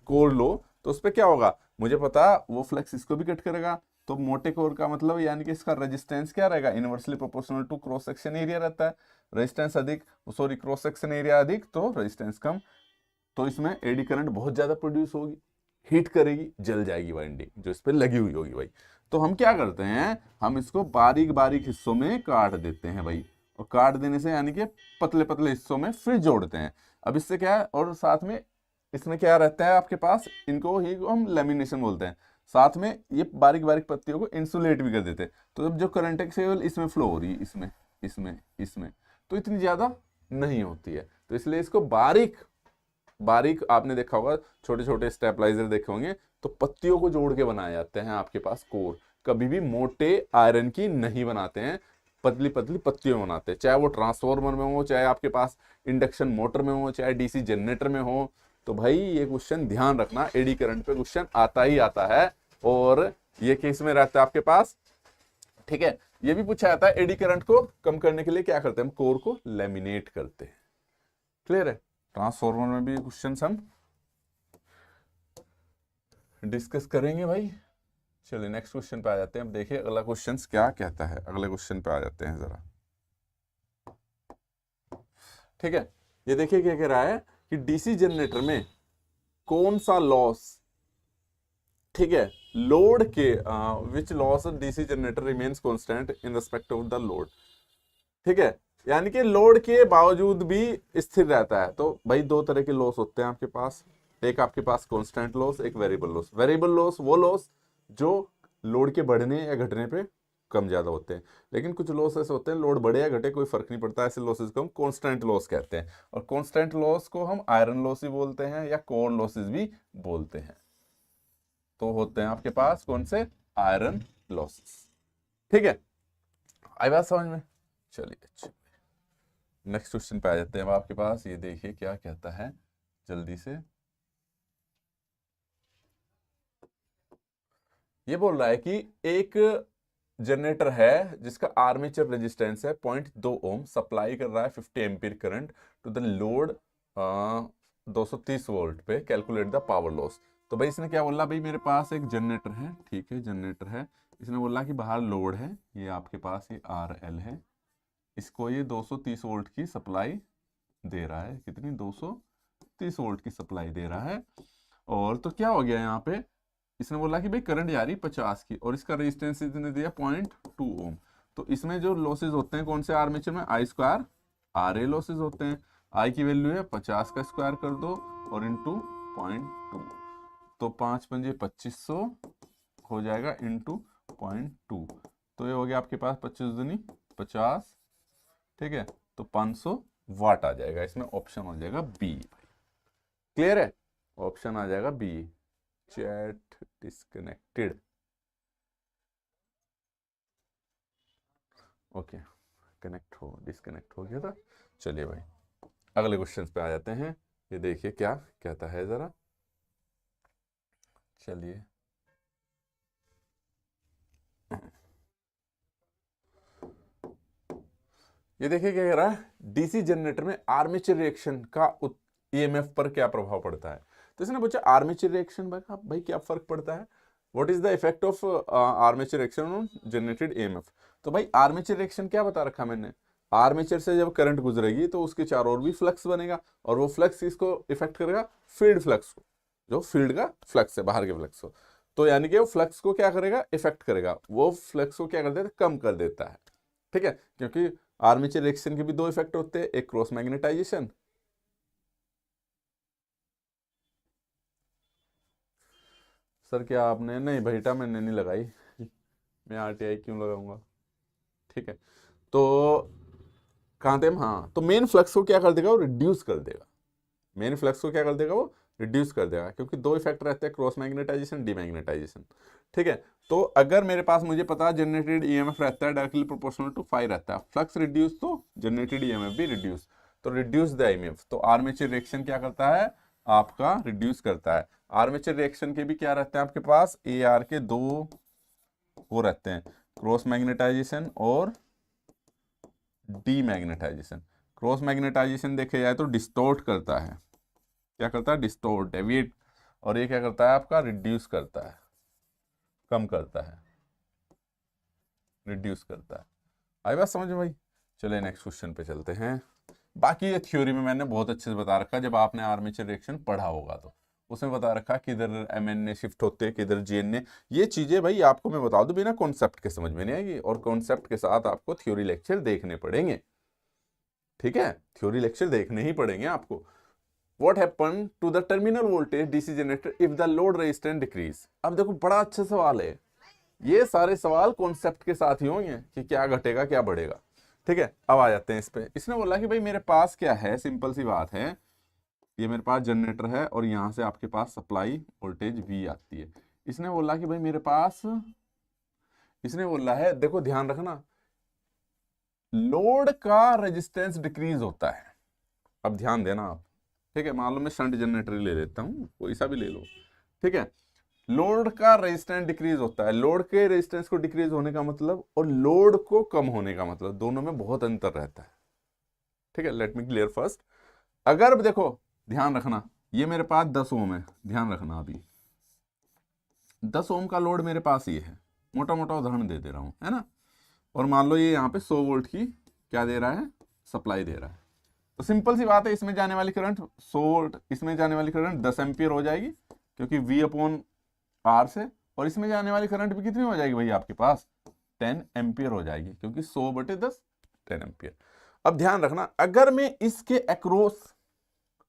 कोर लो तो उस पर क्या होगा, मुझे पता वो फ्लक्स इसको भी कट करेगा, तो मोटे कोर का मतलब यानी कि इसका रेजिस्टेंस क्या रहेगा, inversely proportional to cross section area रहता है। रेजिस्टेंस अधिक, सॉरी क्रॉस सेक्शन एरिया अधिक तो रेजिस्टेंस कम, तो इसमें एडी करंट बहुत ज्यादा प्रोड्यूस होगी, हीट करेगी, जल जाएगी वाइंडिंग जो इस पर लगी हुई होगी भाई। तो हम क्या करते हैं, हम इसको बारीक बारीक हिस्सों में काट देते हैं भाई, और काट देने से यानी कि पतले पतले हिस्सों में फिर जोड़ते हैं। अब इससे क्या है, और साथ में इसमें क्या रहता है आपके पास, इनको ही हम लेमिनेशन बोलते हैं, साथ में ये बारीक बारीक पत्तियों को इंसुलेट भी कर देते हैं। तो जब जो करंट केवल इसमें फ्लो हो रही है, इसमें इसमें इसमें, तो इतनी ज्यादा नहीं होती है। तो इसलिए इसको बारीक बारीक, आपने देखा होगा छोटे छोटे स्टेबलाइजर देखे होंगे, तो पत्तियों को जोड़ के बनाए जाते हैं आपके पास कोर, कभी भी मोटे आयरन की नहीं बनाते हैं, पतली पतली पत्तियों में बनाते हैं, चाहे वो ट्रांसफॉर्मर में हो, चाहे आपके पास इंडक्शन मोटर में हो, चाहे डीसी जनरेटर में हो। तो भाई ये क्वेश्चन ध्यान रखना, एडी करंट पे क्वेश्चन आता ही आता है, और ये केस में रहता है आपके पास, ठीक है। ये भी पूछा जाता है एडी करंट को कम करने के लिए क्या करते हैं, हम कोर को लेमिनेट करते हैं। क्लियर है, ट्रांसफॉर्मर में भी क्वेश्चन हम डिस्कस करेंगे भाई। चलिए नेक्स्ट क्वेश्चन पे आ जाते हैं। अब देखिए अगला क्वेश्चन क्या कहता है, अगले क्वेश्चन पे आ जाते हैं जरा, ठीक है। ये देखिए क्या कह रहा है कि डीसी जनरेटर में कौन सा लॉस, ठीक है, लोड के which loss DC generator remains constant in respect of the load, ठीक है, यानी कि लोड के बावजूद भी स्थिर रहता है। तो भाई दो तरह के लॉस होते हैं आपके पास, एक आपके पास कांस्टेंट लॉस, एक वेरिएबल लॉस। वेरिएबल लॉस वो लॉस जो लोड के बढ़ने या घटने पे कम ज्यादा होते हैं, लेकिन कुछ लॉस ऐसे होते हैं लोड बढ़े या घटे कोई फर्क नहीं पड़ता, ऐसे लॉसेस को हम कांस्टेंट लॉस कहते हैं। और कांस्टेंट लॉस को हम आयरन लॉस भी बोलते हैं या कोर लॉसेस भी बोलते हैं। तो होते हैं आपके पास कौन से, आयरन लॉसेस, ठीक है। आई बात समझ में। चलिए अच्छा, नेक्स्ट क्वेश्चन पे आ जाते हैं अब आपके पास। ये देखिए क्या कहता है जल्दी से। ये बोल रहा है कि एक जनरेटर है जिसका आर्मेचर रेजिस्टेंस है 0.2 ओम, सप्लाई कर रहा है 50 ampere current to the load 230 volt पे, कैलकुलेट द पावर लॉस। तो भाई इसने क्या बोला, भाई मेरे पास एक जनरेटर है, ठीक है जनरेटर है, इसने बोला कि बाहर लोड है, ये आपके पास ये RL है, इसको ये 230 वोल्ट की सप्लाई दे रहा है, कितनी 230 वोल्ट की सप्लाई दे रहा है। और तो क्या हो गया यहाँ पे, इसने बोला कि भाई करंट जा रही 50 की और इसका रेजिस्टेंस इसने दिया 0.2 ओम। तो इसमें जो लॉसेज होते हैं कौन से आर्मेचर में, I स्क्वायर RA लॉसेज होते हैं। I की वैल्यू है 50 का स्क्वायर कर दो और इंटू 0.2, तो 5 पंजे 2500 हो जाएगा इंटू 0.2, तो ये हो गया आपके पास 25 दूनी 50, ठीक है, तो 500 वाट आ जाएगा। इसमें ऑप्शन हो जाएगा बी। क्लियर है, ऑप्शन आ जाएगा B. Chat disconnected, okay disconnect हो गया था। चलिए भाई अगले क्वेश्चन पे आ जाते हैं। ये देखिए क्या कहता है जरा, चलिए ये देखिए क्या कह रहा है, डीसी जनरेटर में आर्मेचर रिएक्शन का ईएमएफ पर क्या प्रभाव पड़ता है। तो इसने पूछा आर्मेचर रिएक्शन भाई क्या फर्क पड़ता है, what is the effect of armature reaction on generated EMF. तो भाई आर्मेचर रिएक्शन क्या बता रखा मैंने, आर्मेचर से जब करंट गुजरेगी तो उसके चारों ओर भी फ्लक्स बनेगा और वो फ्लक्स इसको इफेक्ट करेगा फील्ड फ्लक्स को, जो फील्ड का फ्लक्स है बाहर के फ्लक्स को, तो यानी कि वो फ्लक्स को क्या करेगा, इफेक्ट करेगा, वो फ्लक्स को क्या कर देता है, कम कर देता है, ठीक है। क्योंकि आर्मेचर रिएक्शन के भी दो इफेक्ट होते हैं, एक क्रॉस मैग्नेटाइजेशन, सर क्या आपने, नहीं बेटा मैंने नहीं लगाई मैं RTI क्यों लगाऊंगा, ठीक है। तो कहाँ थे हम, हाँ, तो मेन फ्लक्स को क्या कर देगा, वो रिड्यूस कर देगा, मेन फ्लक्स को क्या कर देगा, वो रिड्यूस कर देगा, क्योंकि दो इफेक्ट रहते हैं, क्रॉस मैग्नेटाइजेशन डीमैग्नेटाइजेशन, ठीक है। तो अगर मेरे पास मुझे पता है जनरेटेड ईएमएफ रहता है डायरेक्टली प्रोपोर्शनल टू फाई रहता है, फ्लक्स रिड्यूस तो जनरेटेड ईएमएफ भी रिड्यूस, तो रिड्यूस द ईएमएफ, तो आर्मेचर रिएक्शन क्या करता है, आपका रिड्यूस करता है। आर्मेचर रिएक्शन के भी क्या रहते हैं आपके पास, AR के दो वो रहते हैं, क्रॉस मैग्नेटाइजेशन और डीमैग्नेटाइजेशन। क्रॉस मैग्नेटाइजेशन देखे जाए तो डिस्टोर्ट करता है, क्या करता है, डिस्टोर्ट डेविएट, और ये क्या करता है आपका, रिड्यूस करता है, कम करता है, रिड्यूस करता है। आई बात समझ में भाई। चलिए नेक्स्ट क्वेश्चन पे चलते हैं। बाकी ये थ्योरी में मैंने बहुत अच्छे से बता रखा, जब आपने आर्मेचर रिएक्शन पढ़ा होगा तो उसमें बता रखा किधर MN शिफ्ट होते हैं, किधर GN। ये चीजें भाई आपको मैं बता दूं, बिना कॉन्सेप्ट के समझ में नहीं आएगी, और कॉन्सेप्ट के साथ आपको थ्योरी लेक्चर देखने पड़ेंगे, ठीक है, थ्योरी लेक्चर देखने ही पड़ेंगे आपको। What happened to the terminal voltage DC generator if the load resistance decrease? अब देखो बड़ा अच्छा सवाल है, ये सारे सवाल कॉन्सेप्ट के साथ ही होंगे कि क्या घटेगा क्या बढ़ेगा, ठीक है। अब आ जाते हैं इस पे। इसने बोला कि भाई मेरे पास क्या है, सिंपल सी बात है, ये मेरे पास जनरेटर है और यहां से आपके पास सप्लाई वोल्टेज V आती है। इसने बोला कि भाई मेरे पास, इसने बोला है, देखो ध्यान रखना, लोड का रेजिस्टेंस डिक्रीज होता है। अब ध्यान देना आप, ठीक है, मान लो मैं शंट जनरेटर ले लेता हूं, कोई सा भी ले लो, ठीक है। लोड का रेजिस्टेंस डिक्रीज होता है, लोड के रेजिस्टेंस को डिक्रीज होने का मतलब और लोड को कम होने का मतलब, दोनों में बहुत अंतर रहता है, ठीक है। Let me clear first. अगर देखो ध्यान रखना, ये मेरे पास 10 ओम है, ध्यान रखना, अभी 10 ओम का लोड मेरे पास ये है, मोटा मोटा उदाहरण दे रहा हूं, है ना। और मान लो ये यहाँ पे 100 वोल्ट की क्या दे रहा है, सप्लाई दे रहा है। तो सिंपल सी बात है, इसमें जाने वाली करंट 100 वोल्ट, इसमें जाने वाली करंट 10 एम्पियर हो जाएगी, क्योंकि V/R से, और इसमें जाने वाली करंट भी कितनी हो जाएगी भाई आपके पास, 10 एम्पियर हो जाएगी, क्योंकि 100/10 10 एम्पियर। अब ध्यान रखना, अगर मैं इसके अक्रॉस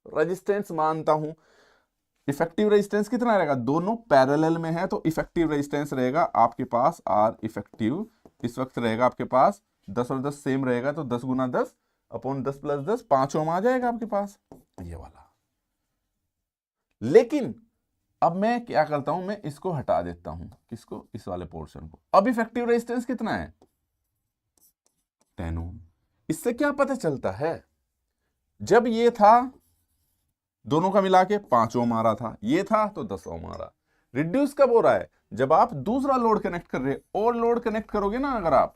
रेजिस्टेंस मानता हूं, इफेक्टिव रेजिस्टेंस कितना रहेगा, दोनों पैरेलल में है, तो इफेक्टिव रेजिस्टेंस रहेगा आपके पास R इफेक्टिव इस वक्त रहेगा आपके पास 10 और 10 सेम रहेगा, तो 10 × 10 अपॉन 10 + 10 5 ओम आ जाएगा आपके पास, ये वाला। लेकिन अब मैं क्या करता हूं, मैं इसको हटा देता हूं, किसको, इस वाले पोर्शन को। अब इफेक्टिव रेजिस्टेंस कितना है, 10 ओम। इससे क्या पता चलता है, जब ये था दोनों का मिला के 5 ओम आ रहा था, ये था तो 10 ओम आ रहा। रिड्यूस कब हो रहा है, जब आप दूसरा लोड कनेक्ट कर रहे हो, और लोड कनेक्ट करोगे ना अगर आप,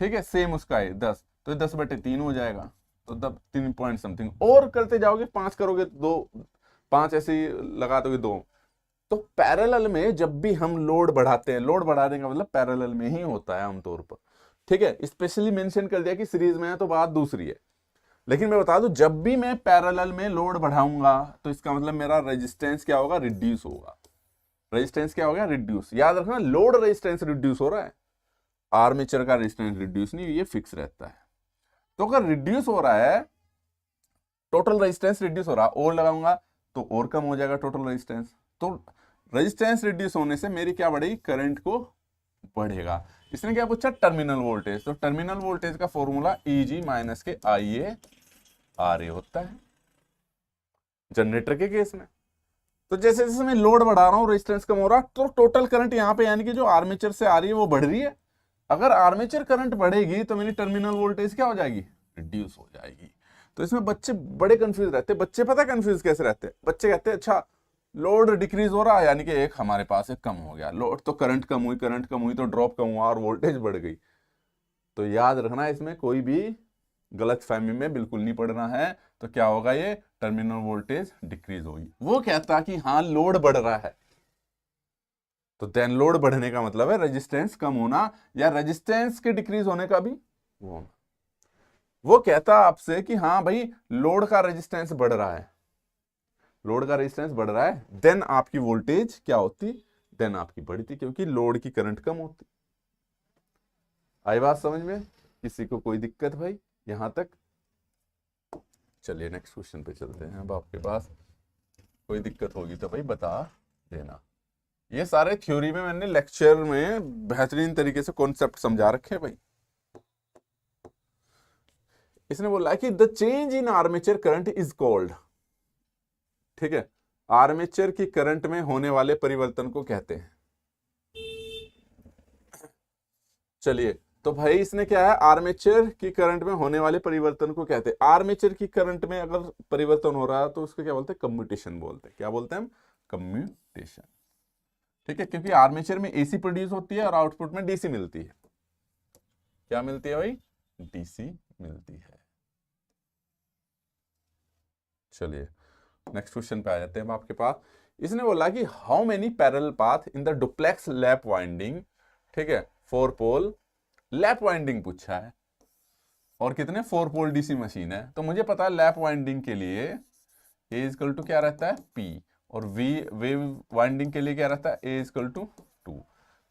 ठीक है, सेम उसका है 10, तो 10/3 हो जाएगा, तो तब 3 पॉइंट समथिंग, और करते जाओगे 5 करोगे, 2 5 ऐसे ही लगा दोगे 2। तो पैरेलल में जब भी हम लोड बढ़ाते हैं, लोड बढ़ाने का मतलब पैरेलल में ही होता है आमतौर पर, ठीक है। स्पेशली मेंशन कर दिया कि सीरीज में है तो बात दूसरी है, लेकिन मैं बता दूं जब भी मैं पैरेलल में लोड बढ़ाऊंगा तो इसका मतलब मेरा रेजिस्टेंस क्या होगा, रिड्यूस होगा। रेजिस्टेंस क्या हो गया, रिड्यूस। याद रखना, लोड रेजिस्टेंस रिड्यूस हो रहा है, आर्मेचर का रेजिस्टेंस रिड्यूस नहीं, ये फिक्स रहता है। तो अगर रिड्यूस हो रहा है, टोटल रेजिस्टेंस रिड्यूस हो रहा है, और लगाऊंगा तो और कम हो जाएगा टोटल रेजिस्टेंस। तो रेजिस्टेंस रिड्यूस होने से मेरी क्या बढ़ेगी, करंट को बढ़ेगा। इसने क्या पूछा, टर्मिनल वोल्टेज। तो टर्मिनल वोल्टेज का फॉर्मूला Eg माइनस के IA RA होता है जनरेटर के केस में। तो जैसे जैसे मैं लोड बढ़ा रहा हूं, रेजिस्टेंस कम हो रहा, तो टोटल करंट यहां पे यानी कि जो आर्मेचर से आ रही है वो बढ़ रही है। अगर आर्मेचर करंट बढ़ेगी तो मेरी टर्मिनल वोल्टेज क्या हो जाएगी, रिड्यूस हो जाएगी। तो इसमें बच्चे बड़े कंफ्यूज रहते हैं। बच्चे पता कंफ्यूज कैसे रहते हैं, बच्चे कहते हैं अच्छा लोड डिक्रीज हो रहा है, यानी कि एक हमारे पास एक कम हो गया लोड, तो करंट कम हुई, करंट कम हुई तो ड्रॉप कम हुआ और वोल्टेज बढ़ गई। तो याद रखना, इसमें कोई भी गलत फहमी में बिल्कुल नहीं पड़ना है। तो क्या होगा, ये टर्मिनल वोल्टेज डिक्रीज होगी। वो कहता कि हाँ लोड बढ़ रहा है, तो देन लोड बढ़ने का मतलब है रेजिस्टेंस कम होना, या रेजिस्टेंस के डिक्रीज होने का भी वो होना। वो कहता आपसे कि हाँ भाई लोड का रेजिस्टेंस बढ़ रहा है, लोड का रेजिस्टेंस बढ़ रहा है, देन आपकी वोल्टेज क्या होती, देन आपकी बढ़ती, क्योंकि लोड की करंट कम होती। आई बात समझ में, किसी को कोई दिक्कत भाई यहां तक? चलिए नेक्स्ट क्वेश्चन पे चलते हैं। अब आपके पास कोई दिक्कत होगी तो भाई बता देना। ये सारे थ्योरी में मैंने लेक्चर में बेहतरीन तरीके से कॉन्सेप्ट समझा रखे हैं भाई। इसने बोला कि the change in armature current is called, ठीक है, आर्मेचर की करंट में होने वाले परिवर्तन को कहते हैं। चलिए, तो भाई इसने क्या है, आर्मेचर की करंट में होने वाले परिवर्तन को कहते हैं। आर्मेचर की करंट में अगर परिवर्तन हो रहा है तो उसको क्या बोलते हैं, कम्यूटेशन बोलते हैं। क्या बोलते हैं हम, कम्यूटेशन, ठीक है, क्योंकि आर्मेचर में AC प्रोड्यूस होती है और आउटपुट में DC मिलती है। क्या मिलती है भाई, DC मिलती है। चलिए नेक्स्ट क्वेश्चन पे आ जाते हैं हम आपके पास। इसने बोला कि how many parallel path in the duplex lap winding, ठीक है, 4 पोल लैप वाइंडिंग पूछा है, और कितने 4 पोल DC मशीन है। तो मुझे पता है लैप वाइंडिंग के लिए A इक्वल टू क्या रहता है, P, और वेव वाइंडिंग के लिए क्या रहता है, A इक्वल टू 2।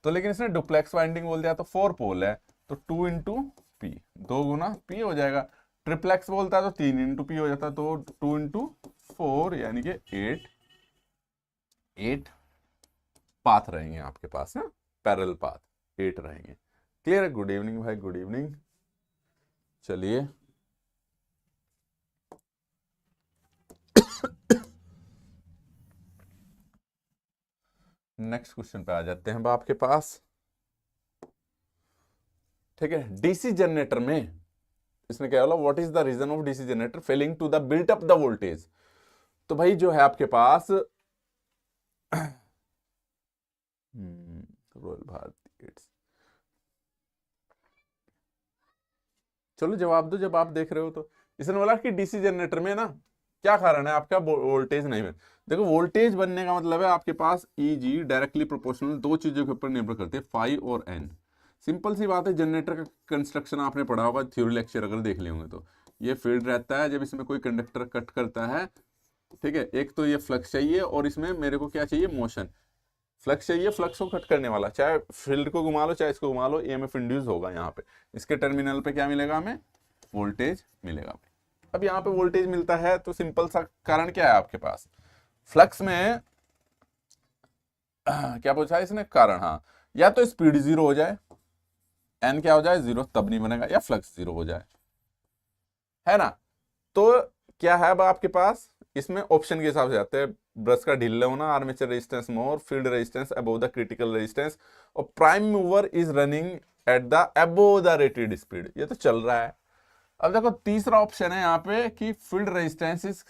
तो लेकिन इसने डुप्लेक्स वाइंडिंग बोल दिया, तो 4 पोल है तो 2 इंटू P, 2 गुना P हो जाएगा। ट्रिप्लेक्स बोलता है तो 3 इंटू P हो जाता है, तो 2 इंटू 4 यानी कि 8 पाथ रहेंगे आपके पास ना, पैरेलल पाथ 8 रहेंगे। क्लियर है? गुड इवनिंग भाई, गुड इवनिंग। चलिए नेक्स्ट क्वेश्चन पे आ जाते हैं आपके पास, ठीक है। डीसी जनरेटर में इसने क्या बोला, what is the reason of DC generator failing to the built up the voltage. तो भाई जो है आपके पास रॉयल भारती, चलो जवाब दो जब आप देख रहे हो। तो इसने बोला कि डीसी जनरेटर में ना क्या कारण है, आपका वोल्टेज नहीं बन। देखो वोल्टेज बनने का मतलब है आपके पास Eg डायरेक्टली प्रोपोर्शनल दो चीजों के ऊपर निर्भर करते हैं, फाई और एन। सिंपल सी बात है, जनरेटर का कंस्ट्रक्शन आपने पढ़ा होगा थ्योरी लेक्चर अगर देख लिए होंगे तो। ये फील्ड रहता है जब इसमें कोई कंडक्टर कट करता है, ठीक है, एक तो ये फ्लक्स चाहिए और इसमें मेरे को क्या चाहिए, मोशन। फ्लक्स चाहिए, फ्लक्स को कट करने वाला, चाहे फील्ड को घुमा लो चाहे इसको घुमा लो, EMF इंड्यूस होगा यहाँ पे। इसके टर्मिनल पे क्या मिलेगा हमें, वोल्टेज मिलेगा। अब यहाँ पे वोल्टेज मिलता है तो सिंपल सा कारण क्या है आपके पास, फ्लक्स में क्या पूछा है इसने कारण, हाँ, या तो स्पीड 0 हो जाए, एन क्या हो जाए 0, तब नहीं बनेगा, या फ्लक्स 0 हो जाए, है ना। तो क्या है अब आपके पास, इसमें ऑप्शन के हिसाब से जाते हैं, ब्रश का ढीला होना, armature resistance more, field resistance above the critical resistance, और prime mover is running at the above the rated speed. ये तो चल रहा है, अब देखो तीसरा ऑप्शन है यहाँ पे कि field resistance is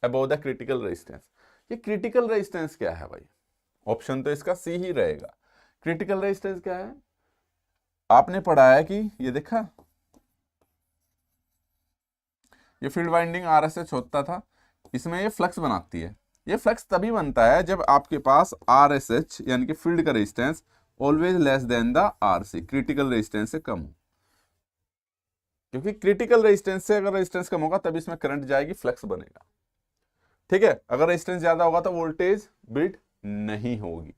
above the critical resistance. ये क्रिटिकल रेजिस्टेंस क्या है भाई? ऑप्शन तो इसका सी ही रहेगा। क्रिटिकल रेजिस्टेंस क्या है? आपने पढ़ा है कि ये देखा, ये फील्ड वाइंडिंग आरएसएच होता था, इसमें ये फ्लक्स बनाती है। ये फ्लक्स तभी बनता है जब आपके पास आरएसएच यानी कि फील्ड का resistance always less than the RC, critical resistance से कम हो। क्योंकि क्रिटिकल रेजिस्टेंस से अगर रेजिस्टेंस कम होगा तब इसमें करंट जाएगी, फ्लक्स बनेगा। ठीक है, अगर रेजिस्टेंस ज्यादा होगा तो वोल्टेज बिल्ड नहीं होगी।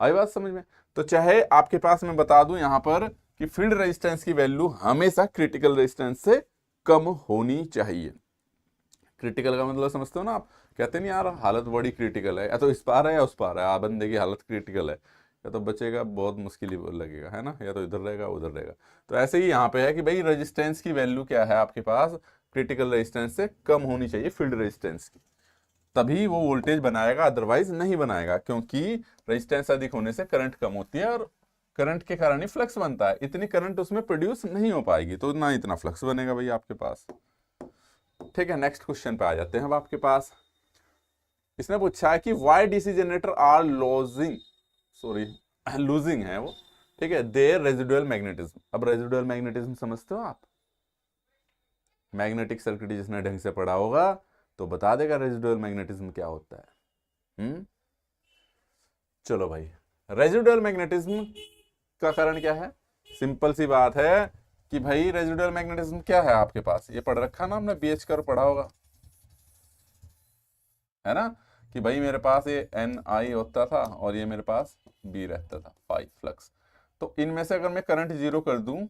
आई बात समझ में? तो चाहे आपके पास मैं बता दूं यहां पर कि फील्ड रेजिस्टेंस की वैल्यू हमेशा क्रिटिकल रेजिस्टेंस से कम होनी चाहिए। क्रिटिकल का मतलब समझते हो ना आप? कहते नहीं यार हालत बड़ी क्रिटिकल है, या तो इस पार है या उस पार है, बंदे की हालत क्रिटिकल है, या तो बचेगा बहुत मुश्किल ही लगेगा, है ना, या तो इधर रहेगा उधर रहेगा। तो ऐसे ही यहाँ पे है कि भाई रेजिस्टेंस की वैल्यू क्या है आपके पास, क्रिटिकल रेजिस्टेंस से कम होनी चाहिए फील्ड रेजिस्टेंस की, तभी वो वोल्टेज बनाएगा, अदरवाइज नहीं बनाएगा। क्योंकि रेजिस्टेंस अधिक होने से करंट कम होती है और करंट के कारण ही फ्लक्स बनता है। इतनी करंट उसमें प्रोड्यूस नहीं हो पाएगी तो ना इतना फ्लक्स बनेगा भाई आपके पास। ठीक है, नेक्स्ट क्वेश्चन पे आ जाते हैं अब आपके पास। इसने पूछा है कि why DC generator are losing है वो, ठीक है, देयर रेजिडुअल मैग्नेटिज्म। अब रेजिडुअल मैग्नेटिज्म समझते हो आप? मैग्नेटिक सर्किट जिसने ढंग से पढ़ा होगा तो बता देगा रेजिडुअल मैग्नेटिज्म क्या होता है। चलो भाई, रेजिडुअल मैग्नेटिज्म का कारण क्या है? सिंपल सी बात है कि भाई रेजिडुअल मैग्नेटिज्म क्या है आपके पास, ये पढ़ रखा ना हमने, बीएच कर पढ़ा होगा, है ना, कि भाई मेरे पास ये एन आई होता था और ये मेरे पास बी रहता था, फाई फ्लक्स। तो इनमें से अगर मैं करंट जीरो कर दूं,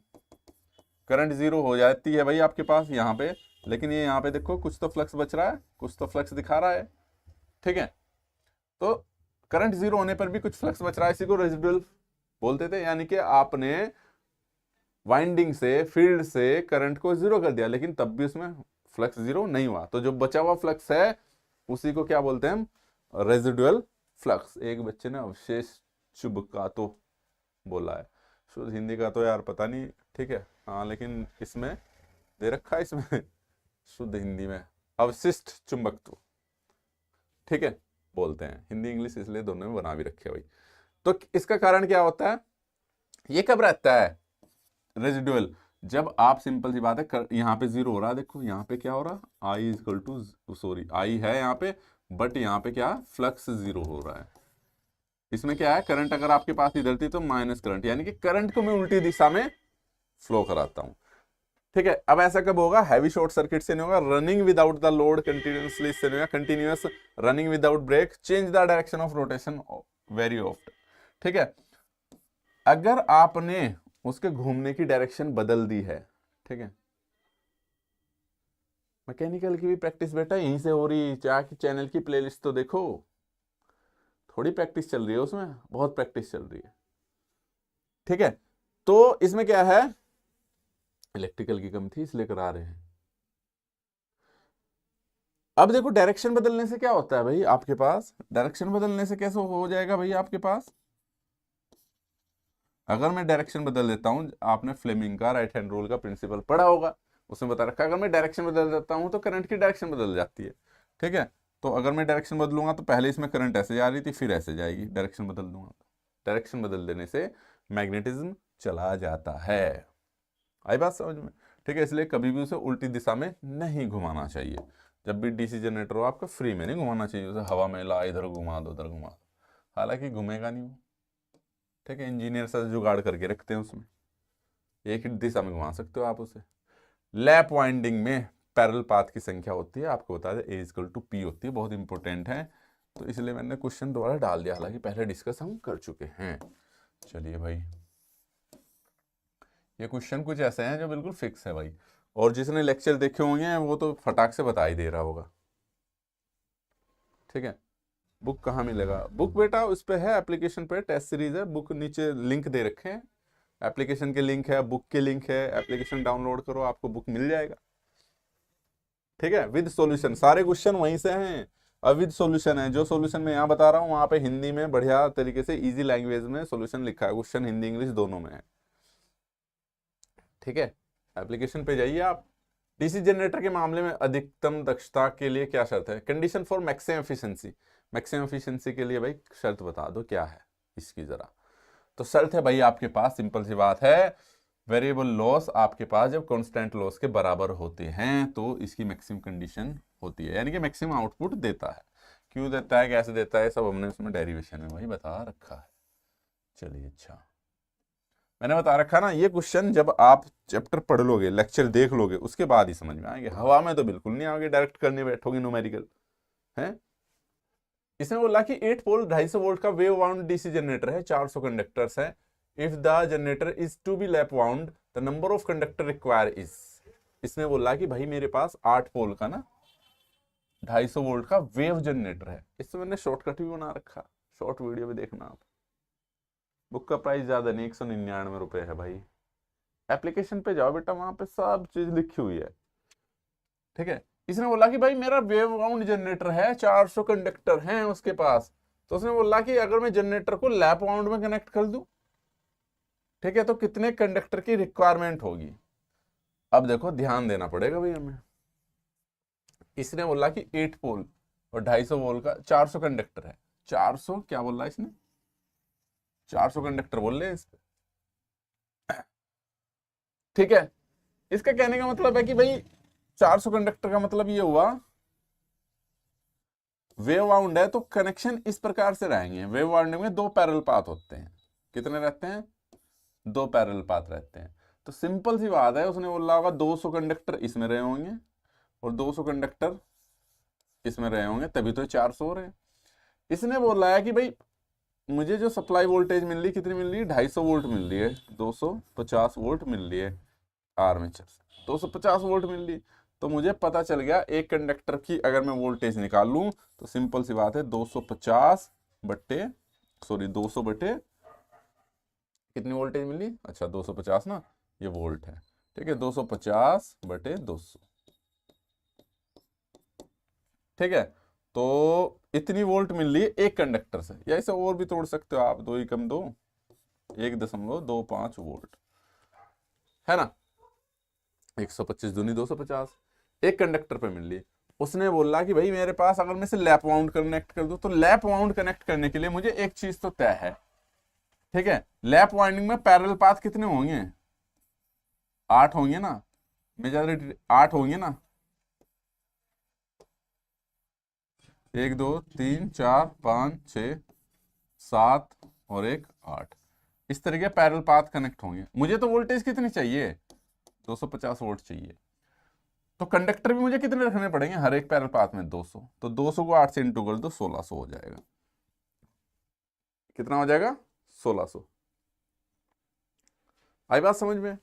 करंट जीरो हो जाती है भाई आपके पास यहाँ पे, लेकिन ये यहाँ पे देखो कुछ तो फ्लक्स बच रहा है, कुछ तो फ्लक्स दिखा रहा है। ठीक है, तो करंट जीरो होने पर भी कुछ फ्लक्स बच रहा है, इसी को रेजिडुअल बोलते थे। यानी कि आपने वाइंडिंग से, फील्ड से करंट को जीरो कर दिया, लेकिन तब भी उसमें फ्लक्स जीरो नहीं हुआ, तो जो बचा हुआ फ्लक्स है उसी को क्या बोलते हैं हम? Residual flux. एक बच्चे ने अवशेष चुबकातो बोला है, शुद्ध हिंदी का तो यार पता नहीं, ठीक है, हाँ, लेकिन इसमें दे रखा है, इसमें शुद्ध हिंदी में अवशिष्ट चुंबकत्व, ठीक है, बोलते हैं। हिंदी इंग्लिश इसलिए दोनों में बना भी रखे भाई। तो इसका कारण क्या होता है? ये कब रहता है रेजिडुअल? जब आप, सिंपल सी बात है, यहाँ पे जीरो हो रहा है, देखो यहाँ पे क्या हो रहा, I is equal to, sorry I है यहाँ पे, बट यहाँ पे क्या, फ्लक्स जीरो हो रहा है। इसमें क्या है, करंट अगर आपके पास इधर थी तो माइनस करंट, यानी कि करंट को मैं उल्टी दिशा में फ्लो कराता हूं। ठीक है, अब ऐसा कब होगा? हैवी शॉर्ट सर्किट से नहीं होगा, running without the load continuously से नहीं होगा, continuous running without break, change the direction of rotation very oft. ठीक है, अगर आपने उसके घूमने की डायरेक्शन बदल दी है, ठीक है, मैकेनिकल की भी प्रैक्टिस बेटा यहीं से हो रही, चाहे चैनल की प्लेलिस्ट तो देखो, थोड़ी प्रैक्टिस चल रही है उसमें, बहुत प्रैक्टिस चल रही है। ठीक है, तो इसमें क्या है, इलेक्ट्रिकल की कम थी इसलिए करा रहे हैं। अब देखो डायरेक्शन बदलने से क्या होता है भाई आपके पास, डायरेक्शन बदलने से कैसे हो जाएगा भाई आपके पास? अगर मैं डायरेक्शन बदल देता हूं, आपने फ्लेमिंग का राइट हैंड रूल का प्रिंसिपल पढ़ा होगा, उसमें बता रखा है, अगर मैं डायरेक्शन बदल देता हूं तो करंट की डायरेक्शन बदल जाती है। ठीक है, तो अगर मैं डायरेक्शन बदलूंगा तो पहले इसमें करंट ऐसे जा रही थी, फिर ऐसे जाएगी, डायरेक्शन बदल दूंगा तो डायरेक्शन बदल देने से मैग्नेटिज्म चला जाता है। आई बात समझ में? ठीक है, इसलिए कभी भी उसे उल्टी दिशा में नहीं घुमाना चाहिए। जब भी डीसी जनरेटर हो आपका फ्री में नहीं घुमाना चाहिए, उसे हवा में ला इधर घुमा दो उधर घुमा दो, हालांकि घूमेगा नहीं वो। ठीक है, इंजीनियर से जुगाड़ करके रखते हैं उसमें, एक ही दिशा में घुमा सकते हो आप उसे। लैप वाइंडिंग में पैरेलल पाथ की संख्या होती है, आपको बता दें ए इक्वल टू पी होती है, बहुत इंपॉर्टेंट है, तो इसलिए मैंने क्वेश्चन दोबारा डाल दिया, हालांकि पहले डिस्कस हम कर चुके हैं। चलिए भाई, ये क्वेश्चन कुछ ऐसे हैं जो बिल्कुल फिक्स है भाई, और जिसने लेक्चर देखे होंगे वो तो फटाक से बता ही दे रहा होगा। ठीक है, बुक कहाँ मिलेगा? बुक बेटा उस पे है, एप्लीकेशन पे टेस्ट सीरीज है, बुक नीचे लिंक दे रखे हैं, एप्लीकेशन के लिंक है, बुक के लिंक है, एप्लीकेशन डाउनलोड करो आपको बुक मिल जाएगा। ठीक है, विद सॉल्यूशन, सारे क्वेश्चन वहीं से हैं, अब विद सॉल्यूशन है। जो सॉल्यूशन मैं यहाँ बता रहा हूँ वहाँ पे हिंदी में बढ़िया तरीके से इजी लैंग्वेज में सॉल्यूशन लिखा है, क्वेश्चन हिंदी इंग्लिश दोनों में है। ठीक है, एप्लीकेशन पे जाइए आप, डीसी जनरेटर के मामले में अधिकतम दक्षता के लिए क्या शर्त है? Condition for maximum efficiency. Maximum efficiency के लिए भाई शर्त बता दो क्या है इसकी जरा। तो शर्त है भाई आपके पास, सिंपल सी बात है, वेरिएबल लॉस आपके पास जब कांस्टेंट लॉस के बराबर होते हैं तो इसकी मैक्सिमम कंडीशन होती है, यानी कि मैक्सिमम आउटपुट देता है। क्यों देता है, कैसे देता है, सब हमने उसमें डेरिवेशन में भाई बता रखा है। चलिए अच्छा, मैंने बता रखा ना, ये क्वेश्चन जब आप चैप्टर पढ़ लोगे, लेक्चर देख लोगे, उसके बाद ही समझ में आएंगे। हवा में तो बिल्कुल नहीं आओगे, डायरेक्ट करने बैठोगे न्यूमेरिकल है। इसने बोला कि 8 पोल 250 वोल्ट का वेव वाउंड डीसी जनरेटर है, 400 कंडक्टर्स है। If the generator is to be lap wound the number of conductor require is. इसने बोला कि भाई मेरे पास 8 पोल का ना 250 वोल्ट का वेव जनरेटर है। इससे मैंने शॉर्टकट भी बना रखा, शॉर्ट वीडियो भी देखना आप। बुक का प्राइस ज्यादा नहीं, 199 रुपए है भाई। एप्लीकेशन पे जाओ बेटा, वहां पे सब चीज लिखी हुई है, ठीक है। इसने बोला कि भाई मेरा वेव वाउंड जनरेटर है, 400 कंडक्टर हैं उसके पास। तो उसने बोला कि अगर मैं जनरेटर को लैप वाउंड में कनेक्ट कर दूं, ठीक है, तो कितने कंडक्टर की रिक्वायरमेंट होगी। अब देखो ध्यान देना पड़ेगा भाई हमें। इसने बोला कि 8 पोल और 250 वोल्ट का 400 कंडक्टर है। 400 क्या बोल रहा है इसने, 400 कंडक्टर बोल रहे हैं इस पे, ठीक है। इसका कहने का मतलब है कि भाई 400 कंडक्टर का मतलब ये हुआ, वेव वाउंड है तो कनेक्शन इस प्रकार से रहेंगे। वेव वाउंड में 2 पैरेलल पाथ होते हैं। कितने रहते हैं? 2 पैरेलल पाथ रहते हैं। तो सिंपल सी बात है, उसने बोला होगा 200 कंडक्टर इसमें रहे होंगे और 200 कंडक्टर इसमें रहे होंगे, तभी तो 400 हो रहे हैं। इसने बोला है कि भाई मुझे जो सप्लाई वोल्टेज मिल रही, कितनी मिल रही है? 250 वोल्ट मिल रही है, 250 वोल्ट मिल रही है आर्मेचर से, 250 वोल्ट मिल रही। तो मुझे पता चल गया एक कंडक्टर की अगर मैं वोल्टेज निकाल लूं तो सिंपल सी बात है 250 बट्टे 200 बटे कितनी वोल्टेज मिली? अच्छा 250 ना, ये वोल्ट है, ठीक है। 250 बटे 200, ठीक है। तो इतनी वोल्ट मिल रही है एक कंडक्टर से, या इसे और भी तोड़ सकते हो आप, 2 ही कम 2, 1.25 वोल्ट है ना। 125 दूनी 250 एक कंडक्टर पे मिल रही। उसने बोला कि भाई मेरे पास अगर मैं इसे लैप वाउंड कनेक्ट कर दूं, तो लैप वाउंड कनेक्ट करने के लिए मुझे एक चीज तो तय है, ठीक है। लैप वाइंडिंग में पैरेलल पाथ कितने होंगे? 8 होंगे ना, मेजॉरिटी 8 होंगे ना। 1 2 3 4 5 6 7 और 1 8, इस तरीके पैरेलल पाथ कनेक्ट होंगे। मुझे तो वोल्टेज कितनी चाहिए? 250 वोल्ट चाहिए। तो कंडक्टर भी मुझे कितने रखने पड़ेंगे? हर एक पैरेलल पाथ में 200। तो 200 को 8 से इंटू कर दो, 1600 हो जाएगा। कितना हो जाएगा? 1600। आई बात समझ में?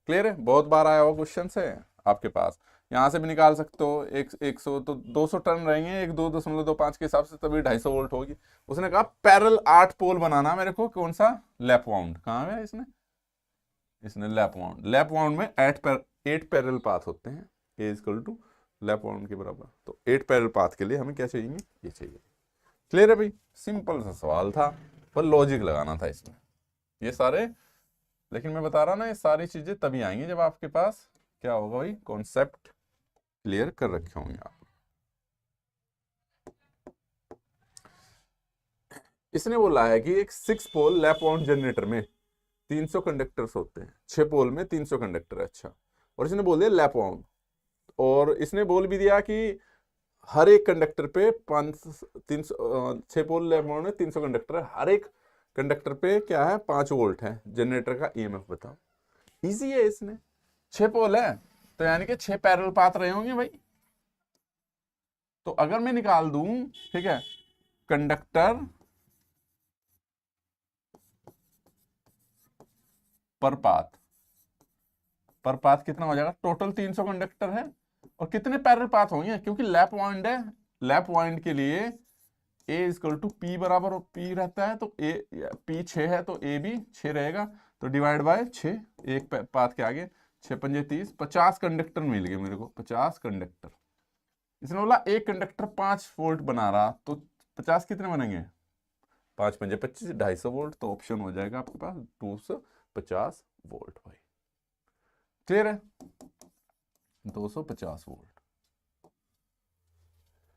क्लियर है? बहुत बार आया हुआ क्वेश्चन है आपके पास, यहां से भी निकाल सकते हो। 100 तो 200 टर्न रहेंगे, 2.25 के हिसाब से, तभी 250 वोल्ट होगी। उसने कहा पैरेलल 8 पोल बनाना मेरे को, कौन सा? Lap wound. कहां है इसने? इसने लैप वाउंड। लैप वाउंड में 8 पैरेलल पाथ होते हैं, ए इक्वल टू लैप वाउंड के बराबर। तो 8 पैरेलल पाथ के लिए हमें क्या चाहिए? ये चाहिए। क्लियर है भाई? सिंपल सा सवाल था, पर लॉजिक लगाना था इसमें, ये सारे। लेकिन मैं बता रहा ना, ये सारी चीजें तभी आएंगी जब आपके पास क्या होगा भाई, कॉन्सेप्ट क्लियर कर रखे होंगे आप। इसने बोला है कि एक 6 पोल लैप वाउंड जनरेटर में 300 कंडक्टर्स होते हैं। 6 पोल में 300 कंडक्टर है, अच्छा। और इसने बोल दिया लैप वाउंड, और इसने बोल भी दिया कि हर एक कंडक्टर पे 6 पोल लैप वाउंड में 300 कंडक्टर है, हर एक कंडक्टर पे क्या है? 5 वोल्ट है। जनरेटर का ईएमएफ बताओ। इजी है। इसने 6 पोल है तो यानी कि 6 पैरेलल पाथ रहे होंगे भाई। तो अगर मैं निकाल दूं, ठीक है, कंडक्टर पर पाथ कितना हो जाएगा? टोटल 300 कंडक्टर है, और कितने पैरेलल पाथ होंगे? क्योंकि लैप वाइंड है, लैप वाइंड के लिए ए इक्वल टू पी बराबर पी रहता है, तो ए पी 6 है तो ए भी 6 रहेगा। तो डिवाइड बाय 6, एक पाथ के आगे 6 पंजे 30, 50 कंडक्टर मिल गए मेरे को, 50 कंडक्टर। इसने बोला एक कंडक्टर 5 वोल्ट बना रहा, तो 50 कितने बनेंगे? 5 पंजे 25, 250 वोल्ट। तो ऑप्शन हो जाएगा आपके पास 250 वोल्ट भाई। क्लियर है? 250 वोल्ट।